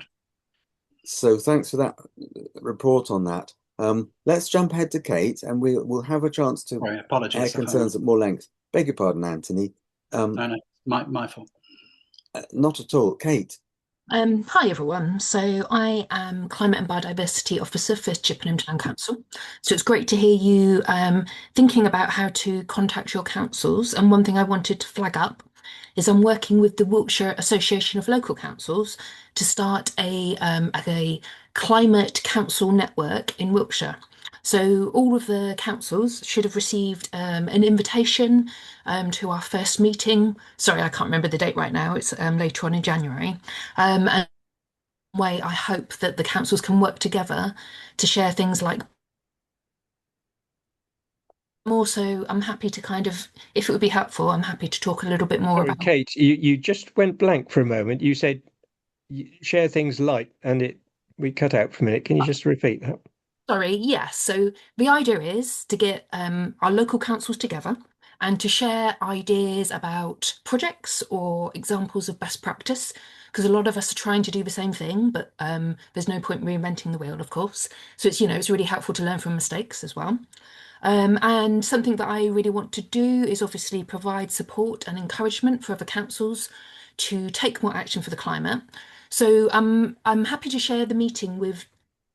So thanks for that report on that. Let's jump ahead to Kate, and we'll have a chance to air concerns at more length. Beg your pardon, Anthony. No, my fault. Not at all. Kate. Hi everyone. So I am Climate and Biodiversity Officer for Chippenham Town Council. So it's great to hear you thinking about how to contact your councils. And one thing I wanted to flag up is I'm working with the Wiltshire Association of Local Councils to start a climate council network in Wiltshire. So all of the councils should have received an invitation to our first meeting. Sorry, I can't remember the date right now. It's later on in January. And way I hope that the councils can work together to share things like. I'm happy to kind of, if it would be helpful, I'm happy to talk a little bit more about. Kate, you just went blank for a moment. You said share things like, and we cut out for a minute. Can you just repeat that? Sorry, yes. So the idea is to get our local councils together and to share ideas about projects or examples of best practice, because a lot of us are trying to do the same thing, but there's no point reinventing the wheel, of course. So it's really helpful to learn from mistakes as well. And something that I really want to do is obviously provide support and encouragement for other councils to take more action for the climate. So I'm happy to share the meeting with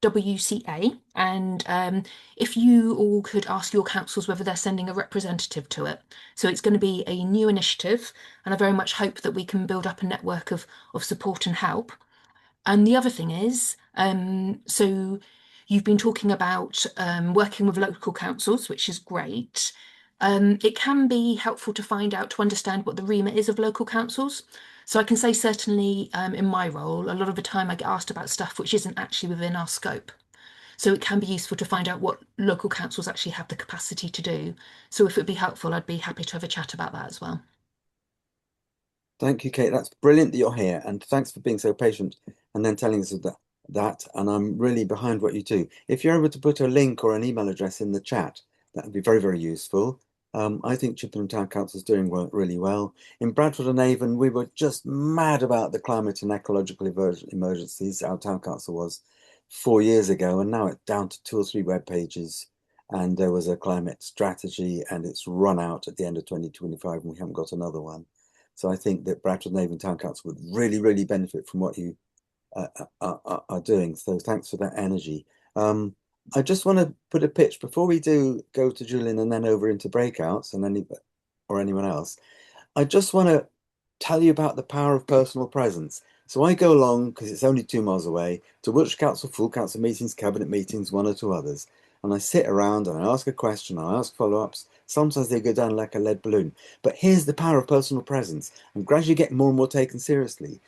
WCA, and if you all could ask your councils whether they're sending a representative to it. So it's going to be a new initiative, and I very much hope that we can build up a network of support and help. And the other thing is, so you've been talking about working with local councils, which is great. It can be helpful to understand what the remit is of local councils. So I can say certainly in my role, a lot of the time I get asked about stuff which isn't actually within our scope. So it can be useful to find out what local councils actually have the capacity to do. So if it'd be helpful, I'd be happy to have a chat about that as well. Thank you, Kate. That's brilliant that you're here, and thanks for being so patient and then telling us that. And I'm really behind what you do. If you're able to put a link or an email address in the chat, that would be very, very useful. I think Chippenham Town Council is doing really well. In Bradford and Avon, we were just mad about the climate and ecological emergencies. Our town council was 4 years ago, and now it's down to 2 or 3 web pages. And there was a climate strategy, and it's run out at the end of 2025, and we haven't got another one. So I think that Bradford and Avon Town Council would really, really benefit from what you are doing. So thanks for that energy. I just want to put a pitch before we do go to Julian and then over into breakouts and anyone else. I just want to tell you about the power of personal presence. So I go along, because it's only 2 miles away, to Wiltshire Council, full council meetings, cabinet meetings, 1 or 2 others. And I sit around and I ask a question, I ask follow-ups. Sometimes they go down like a lead balloon. But here's the power of personal presence. And gradually get more and more taken seriously.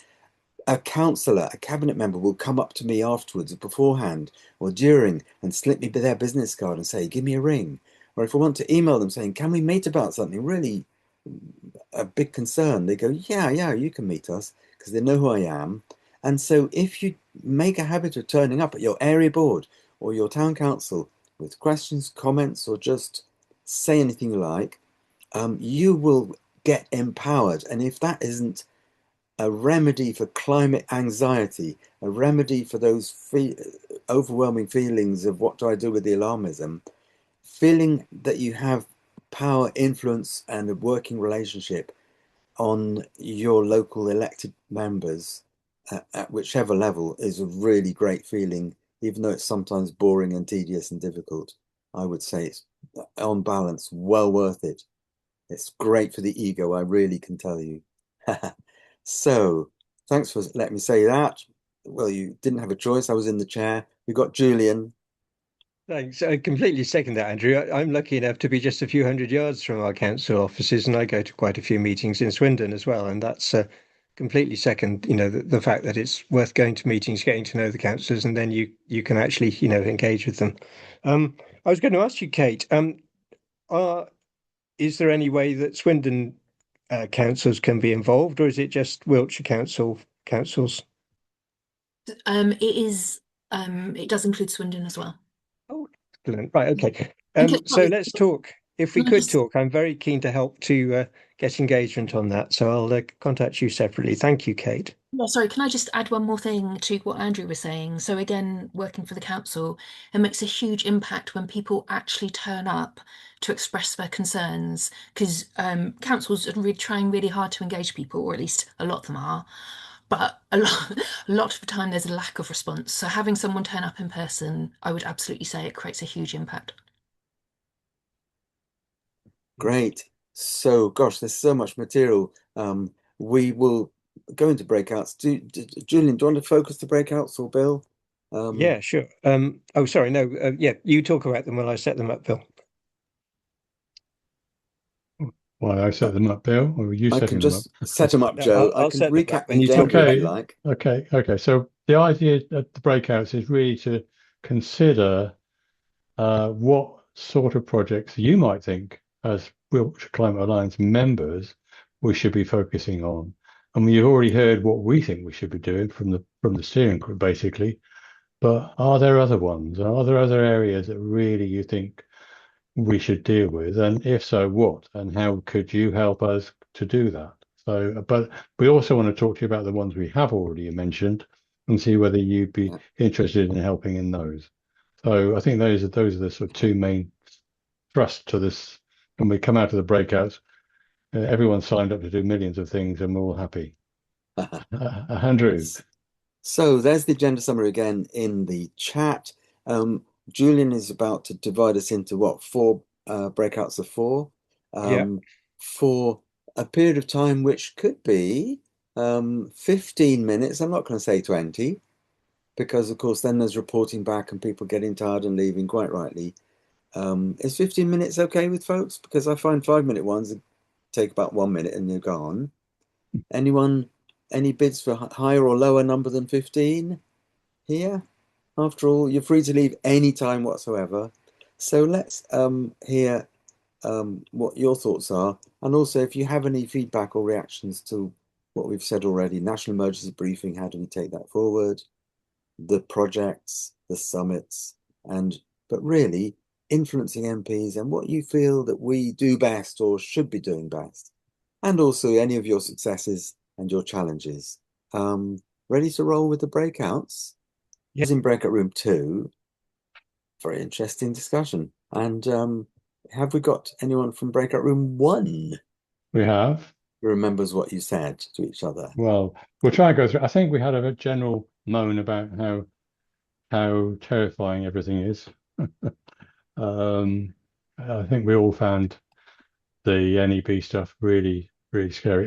A councillor, a cabinet member will come up to me afterwards, beforehand or during, and slip me their business card and say, give me a ring. Or if I want to email them saying, can we meet about something really a big concern, they go, yeah, you can meet us, because they know who I am. And so if you make a habit of turning up at your area board or your town council with questions, comments, or just say anything you like, you will get empowered. And if that isn't a remedy for climate anxiety, a remedy for those overwhelming feelings of what do I do with the alarmism, feeling that you have power, influence, and a working relationship on your local elected members at whichever level is a really great feeling, even though it's sometimes boring and tedious and difficult. I would say it's on balance well worth it. It's great for the ego, I really can tell you. So thanks for letting me say that. Well, you didn't have a choice. I was in the chair. We got Julian. Thanks. I completely second that, Andrew. I'm lucky enough to be just a few hundred yards from our council offices, and I go to quite a few meetings in Swindon as well. And that's completely second, the fact that it's worth going to meetings, getting to know the councillors, and then you can actually, engage with them. I was going to ask you, Kate, is there any way that Swindon councils can be involved, or is it just Wiltshire councils? It is. It does include Swindon as well. Oh, excellent. Right. Okay. Okay, So let's talk. If we Can I could just- talk, I'm very keen to help to get engagement on that. So I'll contact you separately. Thank you, Kate. Yeah, sorry, can I just add one more thing to what Andrew was saying? So again, working for the council, it makes a huge impact when people actually turn up to express their concerns, because councils are really trying really hard to engage people, or at least a lot of them are. But a lot of the time there's a lack of response. So having someone turn up in person, I would absolutely say it creates a huge impact. Great. So, gosh, there's so much material. We will go into breakouts. Julian, do you want to focus the breakouts, or Bill? Yeah, sure. Oh, sorry. No. Yeah, you talk about them while I set them up, Bill. Why I set them up, Bill, or were you I setting can them up? just set them up, No, Joe. I'll I can set them recap up the and you agenda talk about if you Okay. like. Okay. So the idea at the breakouts is really to consider what sort of projects you might think, as Wiltshire Climate Alliance members, we should be focusing on. And you've already heard what we think we should be doing from the steering group, basically. But are there other ones? Are there other areas that really you think we should deal with? And if so, what? And how could you help us to do that? So, but we also want to talk to you about the ones we have already mentioned and see whether you'd be interested in helping in those. So I think those are the sort of two main thrusts to this. When we come out of the breakouts, everyone's signed up to do millions of things, and we're all happy. Andrew. So there's the agenda summary again in the chat. Julian is about to divide us into what, 4 breakouts of 4 for a period of time which could be 15 minutes. I'm not going to say 20, because of course then there's reporting back and people getting tired and leaving, quite rightly. Is 15 minutes okay with folks? Because I find 5-minute ones take about 1 minute and you're gone. Anyone? Any bids for higher or lower number than 15 here? After all, you're free to leave any time whatsoever. So let's hear what your thoughts are. And also, if you have any feedback or reactions to what we've said already, National Emergency Briefing, how do we take that forward? The projects, the summits, but really influencing MPs and what you feel that we do best or should be doing best. And also any of your successes and your challenges. Ready to roll with the breakouts? Yes. In breakout room 2. Very interesting discussion. And have we got anyone from breakout room 1? We have. Who remembers what you said to each other? Well, we'll try and go through. I think we had a general moan about how terrifying everything is. I think we all found the NEP stuff really, really scary.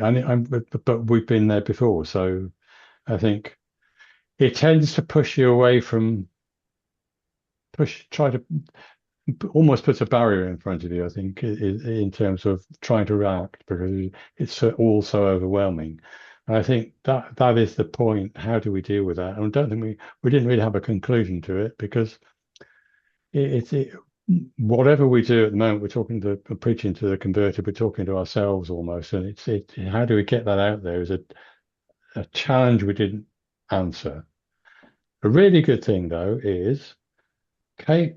But we've been there before, so I think it tends to push you away from try to almost puts a barrier in front of you, I think, in terms of trying to react, because it's all so overwhelming. And I think that is the point. How do we deal with that? And I don't think we didn't really have a conclusion to it, because whatever we do at the moment, we're preaching to the converted, we're talking to ourselves almost. And how do we get that out there is a challenge we didn't answer. A really good thing, though, is Kate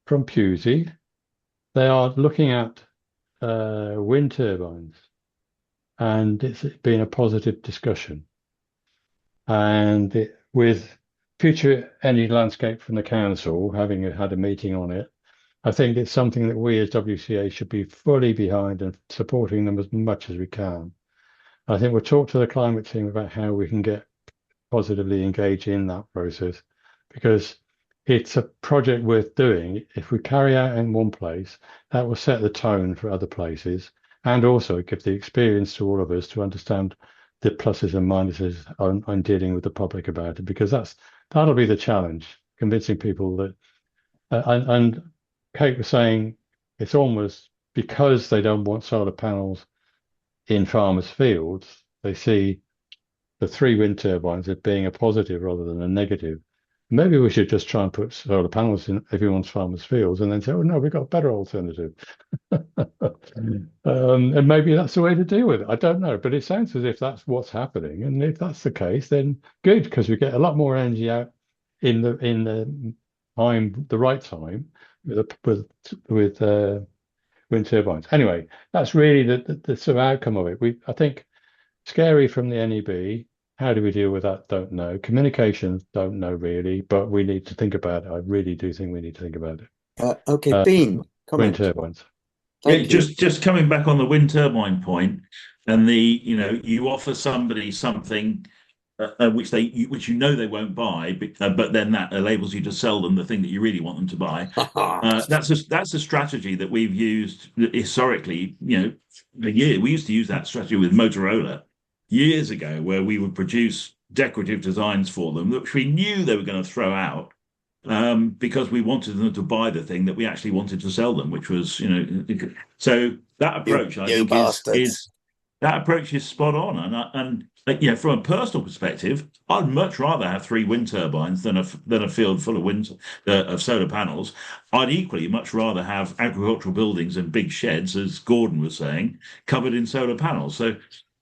from Pusey, they are looking at wind turbines, and it's been a positive discussion. And with Future Energy Landscape from the council having had a meeting on it, I think it's something that we as WCA should be fully behind and supporting them as much as we can. I think we'll talk to the climate team about how we can get positively engaged in that process, because it's a project worth doing. If we carry out in one place, that will set the tone for other places. and also give the experience to all of us to understand the pluses and minuses on dealing with the public about it, because that'll be the challenge, convincing people that. And Kate was saying it's almost because they don't want solar panels in farmers' fields, they see the 3 wind turbines as being a positive rather than a negative. Maybe we should just try and put solar panels in everyone's farmers' fields and then say, oh no, we've got a better alternative. And maybe that's the way to deal with it. I don't know, but it sounds as if that's what's happening. And if that's the case, then good, because we get a lot more energy out in the right time with wind turbines. Anyway, that's really the sort of outcome of it. I think scary from the NEB. How do we deal with that? Don't know. Communications, don't know really, but we need to think about it. I really do think we need to think about it. Okay, Bean, comment. Wind turbines. Thank you. Just coming back on the wind turbine point, and you offer somebody something which you know they won't buy, but then that enables you to sell them the thing that you really want them to buy. That's a strategy that we've used historically. We used to use that strategy with Motorola years ago, where we would produce decorative designs for them, which we knew they were going to throw out. Because we wanted them to buy the thing that we actually wanted to sell them, which was, so that approach, I think, is spot on. And from a personal perspective, I'd much rather have 3 wind turbines than a field full of solar panels. I'd equally much rather have agricultural buildings and big sheds, as Gordon was saying, covered in solar panels. So,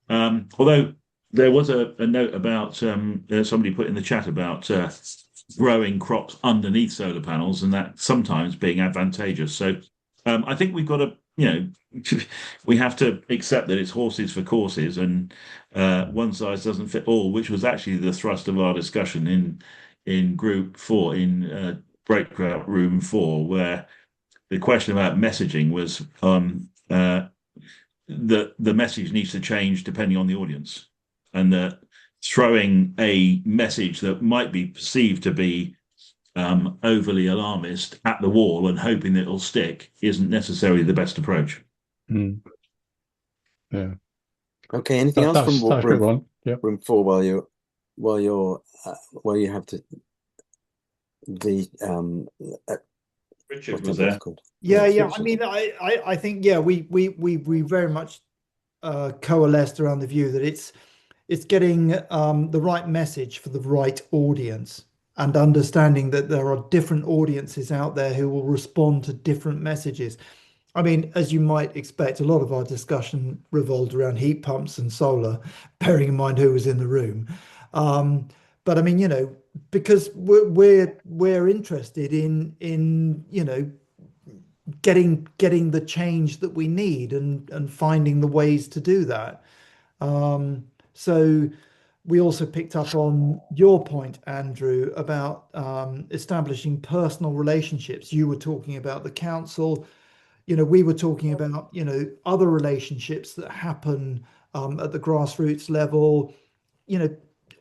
although there was a note about somebody put in the chat about growing crops underneath solar panels, and that sometimes being advantageous. So I think we've got to, we have to accept that it's horses for courses, and one size doesn't fit all, which was actually the thrust of our discussion in group 4, in breakout room 4, where the question about messaging was that the message needs to change depending on the audience, and that throwing a message that might be perceived to be overly alarmist at the wall and hoping that it'll stick isn't necessarily the best approach. Yeah. Okay. Anything else from room 4 while you have Richard was there. Yeah. I mean, I think we very much coalesced around the view that it's getting the right message for the right audience, and understanding that there are different audiences out there who will respond to different messages. I mean, as you might expect, a lot of our discussion revolved around heat pumps and solar, bearing in mind who was in the room. But I mean, because we're interested in getting the change that we need and finding the ways to do that. So we also picked up on your point, Andrew, about establishing personal relationships. You were talking about the council. We were talking about, other relationships that happen at the grassroots level,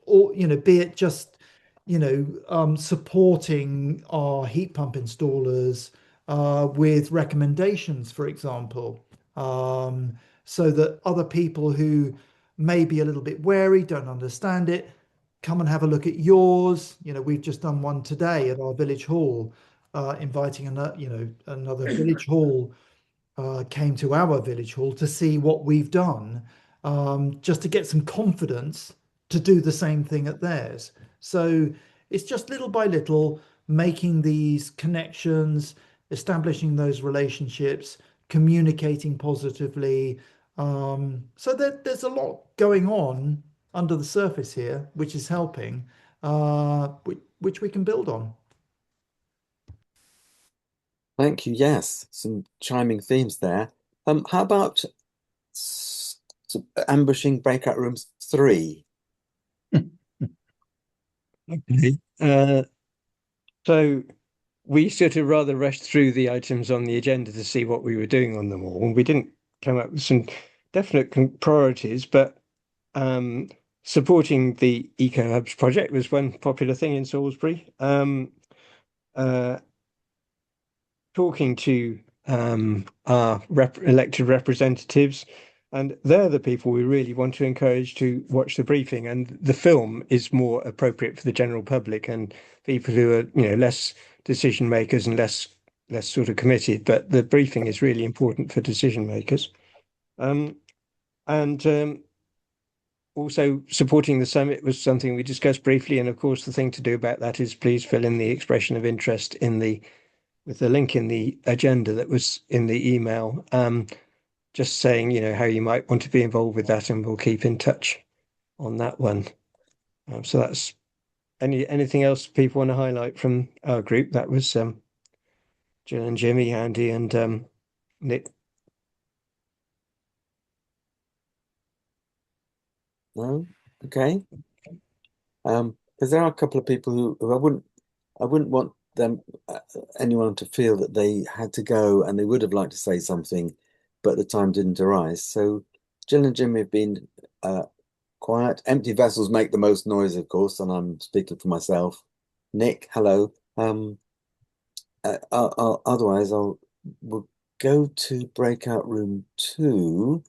or, be it just, supporting our heat pump installers with recommendations, for example, so that other people who may be a little bit wary, don't understand it, come and have a look at yours. We've just done one today at our village hall, inviting another village hall came to our village hall to see what we've done, just to get some confidence to do the same thing at theirs. So it's just little by little making these connections, establishing those relationships, communicating positively. So there's a lot going on under the surface here, which is helping, which we can build on. Thank you. Yes, some chiming themes there. How about ambushing breakout rooms 3? Okay. So we sort of rather rushed through the items on the agenda to see what we were doing on them all. We didn't come up with some definite priorities, but supporting the EcoHubs project was one popular thing in Salisbury. Talking to our elected representatives, and they're the people we really want to encourage to watch the briefing. And the film is more appropriate for the general public and people who are, less decision makers and less sort of committed. But the briefing is really important for decision makers. Also, supporting the summit was something we discussed briefly, and of course the thing to do about that is please fill in the expression of interest with the link in the agenda that was in the email, just saying how you might want to be involved with that, and we'll keep in touch on that one. So that's anything else people want to highlight from our group. That was Jill and Jimmy, Andy and Nick. No, okay. Because there are a couple of people who I wouldn't want anyone to feel that they had to go and they would have liked to say something, but the time didn't arise. So Jill and Jimmy have been quiet. Empty vessels make the most noise, of course, and I'm speaking for myself. Nick, hello. Otherwise, we'll go to breakout room 2,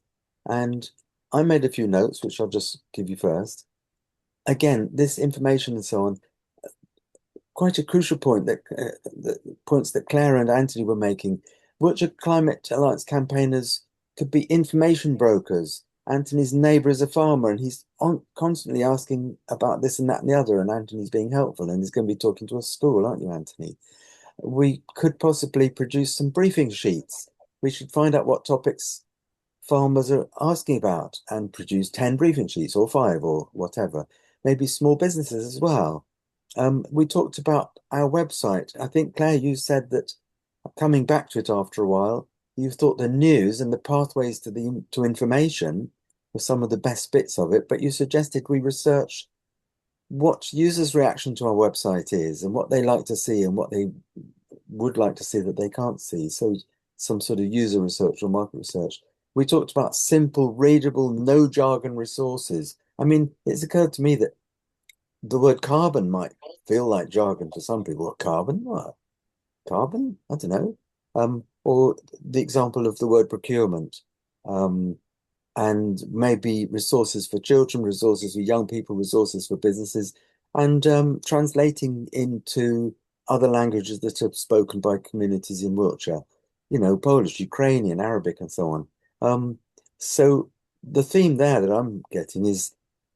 and I made a few notes, which I'll just give you first. Again, this information and so on, quite a crucial point that the points that Claire and Anthony were making. Wiltshire Climate Alliance campaigners could be information brokers. Anthony's neighbour is a farmer, and he's constantly asking about this and that and the other, and Anthony's being helpful, and he's going to be talking to a school, aren't you, Anthony? We could possibly produce some briefing sheets. We should find out what topics farmers are asking about and produce 10 briefing sheets or 5 or whatever. Maybe small businesses as well. We talked about our website. I think, Claire, you said that coming back to it after a while, you thought the news and the pathways to information were some of the best bits of it, but you suggested we research what users' reaction to our website is and what they like to see and what they would like to see that they can't see. So some sort of user research or market research. We talked about simple, readable, no jargon resources. I mean, it's occurred to me that the word carbon might feel like jargon to some people. What, carbon? What? Carbon? I don't know. Or the example of the word procurement. And maybe resources for children, resources for young people, resources for businesses, and translating into other languages that are spoken by communities in Wiltshire, Polish, Ukrainian, Arabic, and so on. So the theme there that I'm getting is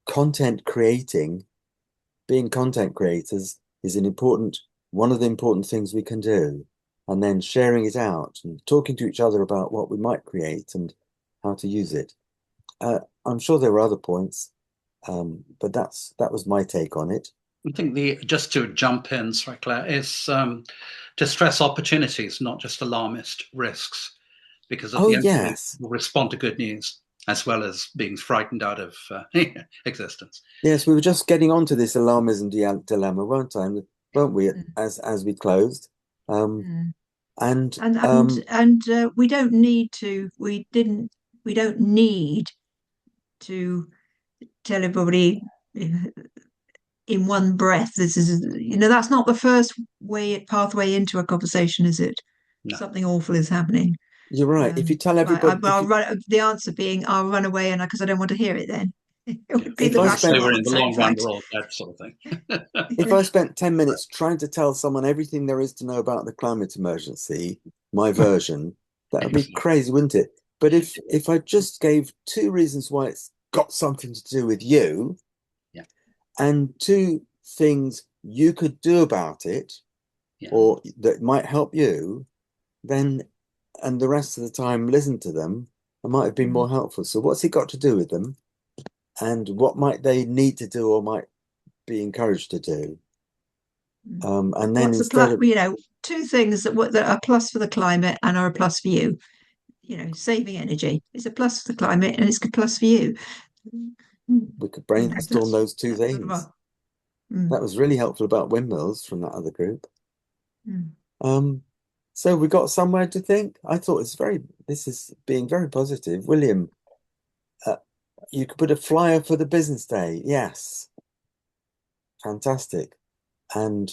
content creating. Being content creators is one of the important things we can do, and then sharing it out and talking to each other about what we might create and how to use it. I'm sure there were other points, but that was my take on it. I think just to jump in, sorry, Claire, is to stress opportunities, not just alarmist risks, because at the end yes, we'll respond to good news as well as being frightened out of existence. Yes, we were just getting onto this alarmism dilemma, weren't we? As we closed, and we don't need to. We don't need to tell everybody in one breath. This is, that's not the first pathway into a conversation, is it? No. Something awful is happening. You're right. If you tell everybody, the answer being, I'll run away, and because I don't want to hear it, then it would be in the long run, we're all dead, sort of thing. If I spent 10 minutes trying to tell someone everything there is to know about the climate emergency, my version, that would be crazy, wouldn't it? But if I just gave 2 reasons why it's got something to do with you, and 2 things you could do about it, or that might help you, then, and the rest of the time listen to them, I might have been more helpful. So what's it got to do with them? And what might they need to do or might be encouraged to do? And then instead of 2 things that are a plus for the climate and are a plus for you. Saving energy is a plus for the climate and it's a plus for you. We could brainstorm those 2 things. That was really helpful about windmills from that other group. So we got somewhere to think. I thought this is being very positive. William, you could put a flyer for the business day. Yes. Fantastic. And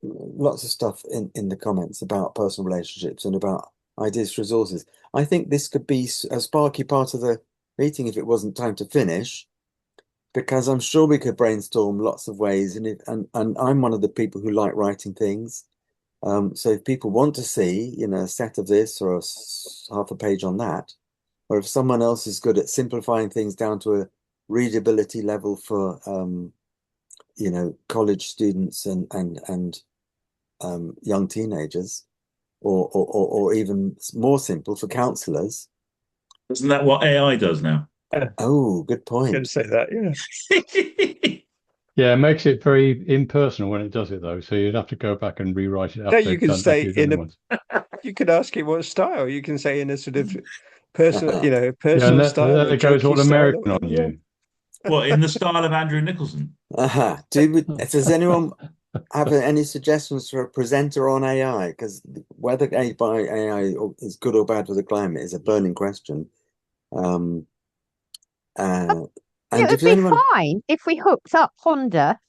lots of stuff in the comments about personal relationships and about ideas for resources. I think this could be a sparky part of the meeting if it wasn't time to finish, because I'm sure we could brainstorm lots of ways. And I'm one of the people who like writing things. So if people want to see, a set of this or half a page on that, or if someone else is good at simplifying things down to a readability level for, college students and young teenagers, or even more simple for counselors. Isn't that what AI does now? Oh, good I was going point. to say that, yeah. Yeah, it makes it very impersonal when it does it, though. So you'd have to go back and rewrite it No, after you can say you've done it once. you could ask it what style. You can say in a sort of personal, Yeah, and personal style or it goes all jokey style. American on Yeah. you. What, in the style of Andrew Nicholson? Does anyone have any suggestions for a presenter on AI? Because whether AI is good or bad for the climate is a burning question. It would be fine if we hooked up Honda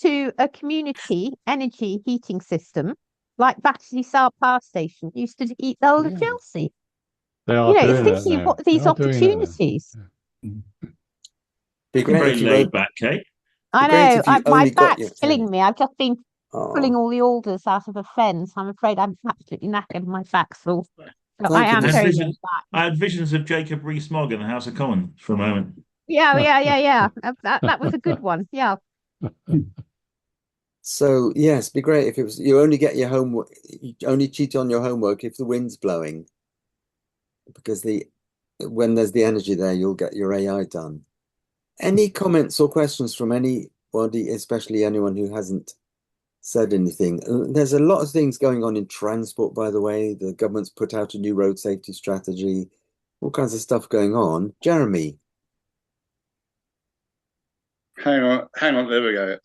to a community energy heating system like Battersea Power Station used to heat the whole of Chelsea. They are It's doing that thinking of now. what these They are doing that now. opportunities. Be great Very if you laid wrote. back, Kate. I great know. if you My only got back's killing me. I've just been pulling Oh, all the alders out of a fence. I'm afraid I'm absolutely knackered. My back's full. So I thank you. am I had, very vision, laid back. I had visions of Jacob Rees-Mogg in the House of Commons for a moment. Yeah. That was a good one. Yeah. So yes, be great if it was. You only get your homework. You only cheat on your homework if the wind's blowing, because when there's the energy there, you'll get your AI done. Any comments or questions from anybody, especially anyone who hasn't said anything? There's a lot of things going on in transport, by the way. The government's put out a new road safety strategy, all kinds of stuff going on. Jeremy. Hang on, there we go.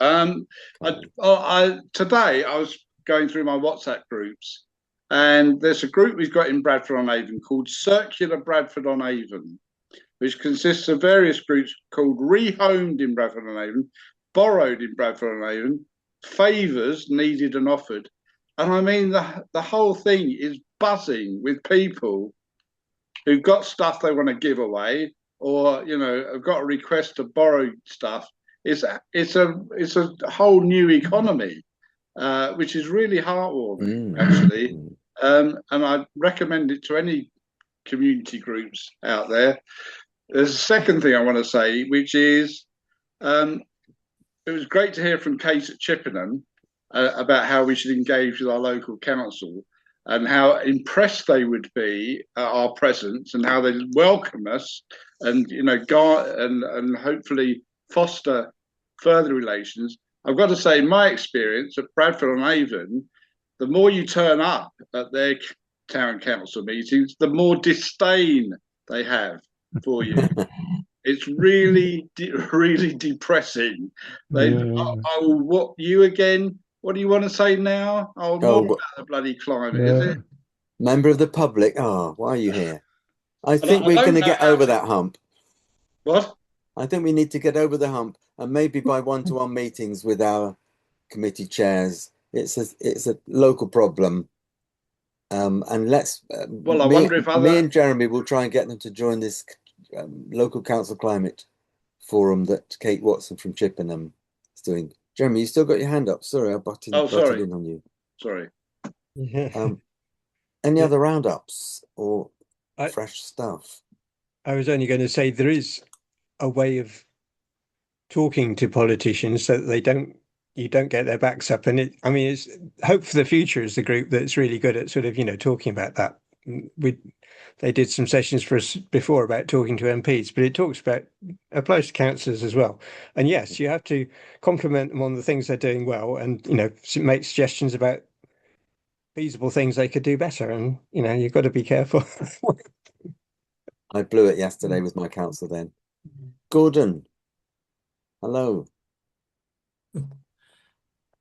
Today I was going through my WhatsApp groups, and there's a group we've got in Bradford-on-Avon called Circular Bradford-on-Avon, which consists of various groups called Rehomed in Bradford-on-Avon, Borrowed in Bradford-on-Avon, Favours Needed and Offered. And I mean, the whole thing is buzzing with people who've got stuff they want to give away, or have got a request to borrow stuff. It's a whole new economy, which is really heartwarming, actually. And I recommend it to any community groups out there. There's a second thing I want to say, which is it was great to hear from Kate at Chippenham about how we should engage with our local council and how impressed they would be at our presence and how they welcome us and and hopefully foster further relations. I've got to say, in my experience at Bradford-on-Avon, the more you turn up at their town council meetings, the more disdain they have for you. It's really, really depressing. What you again? What do you want to say now? More about the bloody climate, is it? Member of the public. Why are you here? I think we're going to get over that hump. What? I think we need to get over the hump, and maybe by one-to-one meetings with our committee chairs. It's a local problem. And let's. Well, I wonder if me and Jeremy will try and get them to join this local council climate forum that Kate Watson from Chippenham is doing. Jeremy, you still got your hand up. Sorry, I butted in on you. Sorry. Any other roundups or fresh stuff? I was only going to say there is a way of talking to politicians so that you don't get their backs up. And it's Hope for the Future is the group that's really good at sort of, talking about that. They did some sessions for us before about talking to MPs, but it applies to councillors as well. And yes, you have to compliment them on the things they're doing well and, make suggestions about feasible things they could do better. And, you've got to be careful. I blew it yesterday with my council then. Gordon, hello.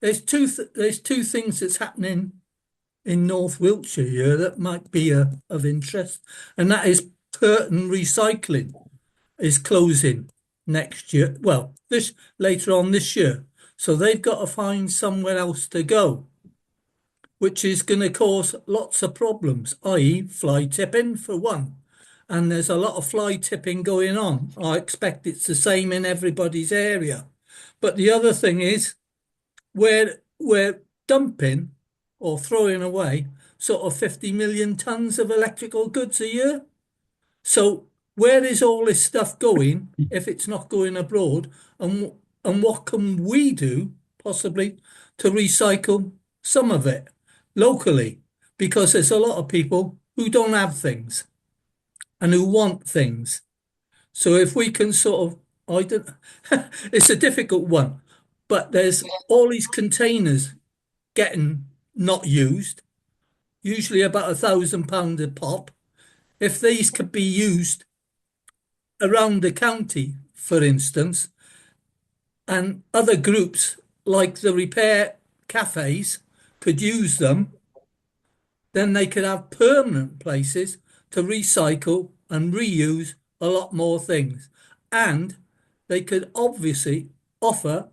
There's two things that's happening in North Wiltshire here that might be of interest, and that is Curtain Recycling is closing next year. Well, later on this year, so they've got to find somewhere else to go. which is going to cause lots of problems, i.e. fly tipping for one. And there's a lot of fly tipping going on. I expect it's the same in everybody's area. But the other thing is we're dumping or throwing away sort of 50 million tons of electrical goods a year. So where is all this stuff going if it's not going abroad? And what can we do possibly to recycle some of it locally? Because there's a lot of people who don't have things and who want things. So if we can sort of, I don't, it's a difficult one, but there's all these containers getting not used, usually about £1,000 a pop. If these could be used around the county, for instance, and other groups like the repair cafes could use them, then they could have permanent places to recycle and reuse a lot more things. And they could obviously offer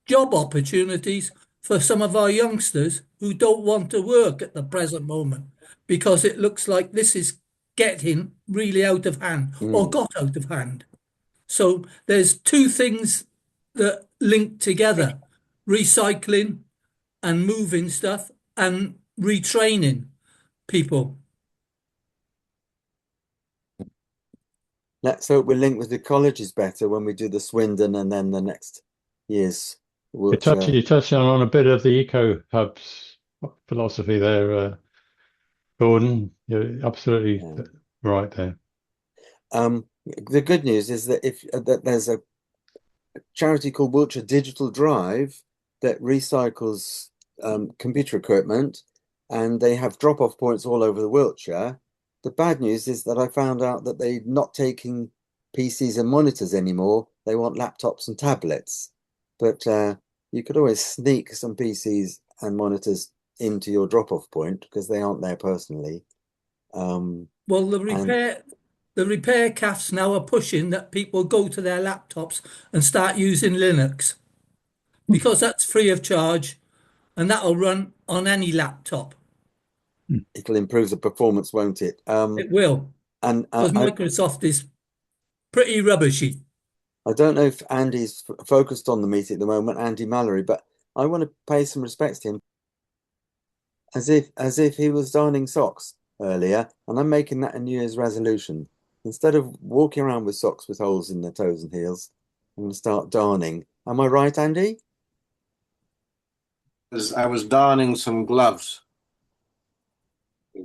job opportunities for some of our youngsters who don't want to work at the present moment, because it looks like this is getting really out of hand or got out of hand. So there's two things that link together: recycling and moving stuff and retraining people. Let's hope we link with the colleges better when we do the Swindon and then the next year's Wiltshire. You're touching on a bit of the EcoHubs philosophy there, Gordon. You're absolutely right there. The good news is that that there's a charity called Wiltshire Digital Drive that recycles computer equipment, and they have drop-off points all over the Wiltshire. The bad news is that I found out that they're not taking PCs and monitors anymore. They want laptops and tablets. But you could always sneak some PCs and monitors into your drop-off point because they aren't there personally. Well, the repair cafes now are pushing that people go to their laptops and start using Linux, because that's free of charge and that'll run on any laptop. It'll improve the performance, won't it? It will. And because Microsoft is pretty rubbishy. I don't know if Andy's focused on the meeting at the moment, Andy Mallory, but I want to pay some respects to him, as if he was darning socks earlier, and I'm making that a New Year's resolution. Instead of walking around with socks with holes in their toes and heels, I'm going to start darning. Am I right, Andy? I was darning some gloves.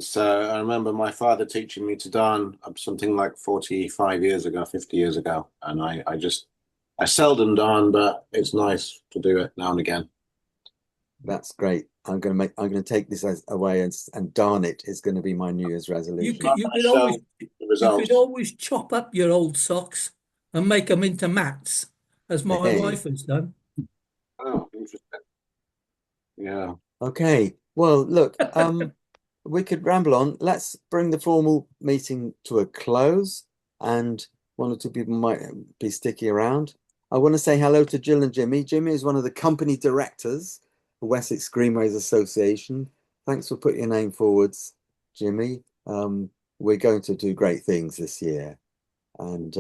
So I remember my father teaching me to darn something like 45 years ago, 50 years ago. And I seldom darn, but it's nice to do it now and again. That's great. I'm going to take this away and darn it is going to be my New Year's resolution. You could always chop up your old socks and make them into mats, as my wife has done. Oh, interesting. Yeah. Okay. Well, look, we could ramble on. Let's bring the formal meeting to a close, and one or two people might be sticky around. I want to say hello to Jill and Jimmy. Jimmy is one of the company directors for Wessex Greenways Association. Thanks for putting your name forwards, Jimmy. We're going to do great things this year. And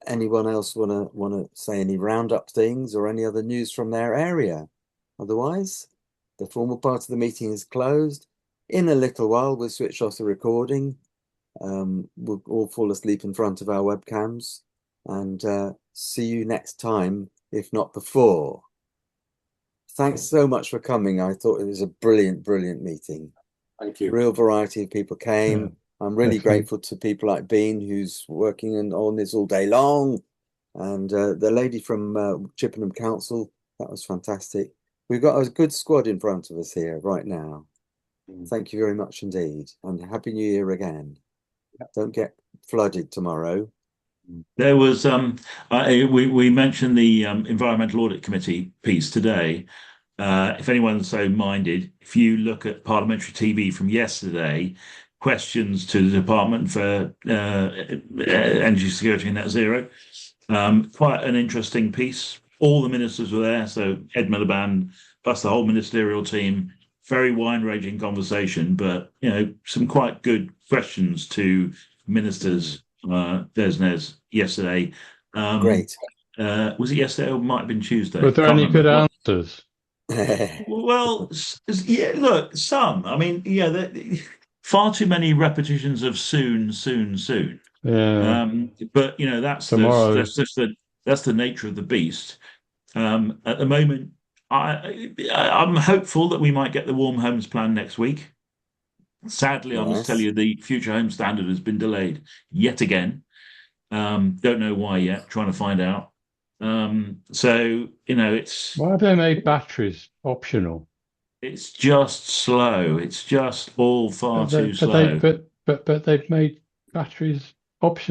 anyone else want to say any roundup things or any other news from their area? Otherwise, the formal part of the meeting is closed. In a little while, we'll switch off the recording. We'll all fall asleep in front of our webcams, and see you next time, if not before. Thanks so much for coming. I thought it was a brilliant, brilliant meeting. Thank you. Real variety of people came. Yeah, I'm really definitely. grateful to people like Bean, who's working on this all day long, and the lady from Chippenham Council. That was fantastic. We've got a good squad in front of us here right now. Thank you very much indeed, and Happy New Year again. Don't get flooded tomorrow. There was we mentioned the Environmental Audit Committee piece today. If anyone's so minded, if you look at parliamentary TV from yesterday, questions to the Department for Energy Security and Net Zero, quite an interesting piece. All the ministers were there, so Ed Miliband plus the whole ministerial team, very wide-ranging conversation, but some quite good questions to ministers. Desnes yesterday. Great. Was it yesterday or might have been Tuesday? Were there any good answers? Well, yeah. Look, some. I mean, far too many repetitions of soon, soon, soon. Yeah. But that's the nature of the beast. At the moment, I'm hopeful that we might get the Warm Homes Plan next week. Sadly, I must tell you, the Future Home Standard has been delayed yet again. Don't know why yet. Trying to find out. So it's why have they made batteries optional? It's just slow. It's just all far too slow. But they've made batteries optional.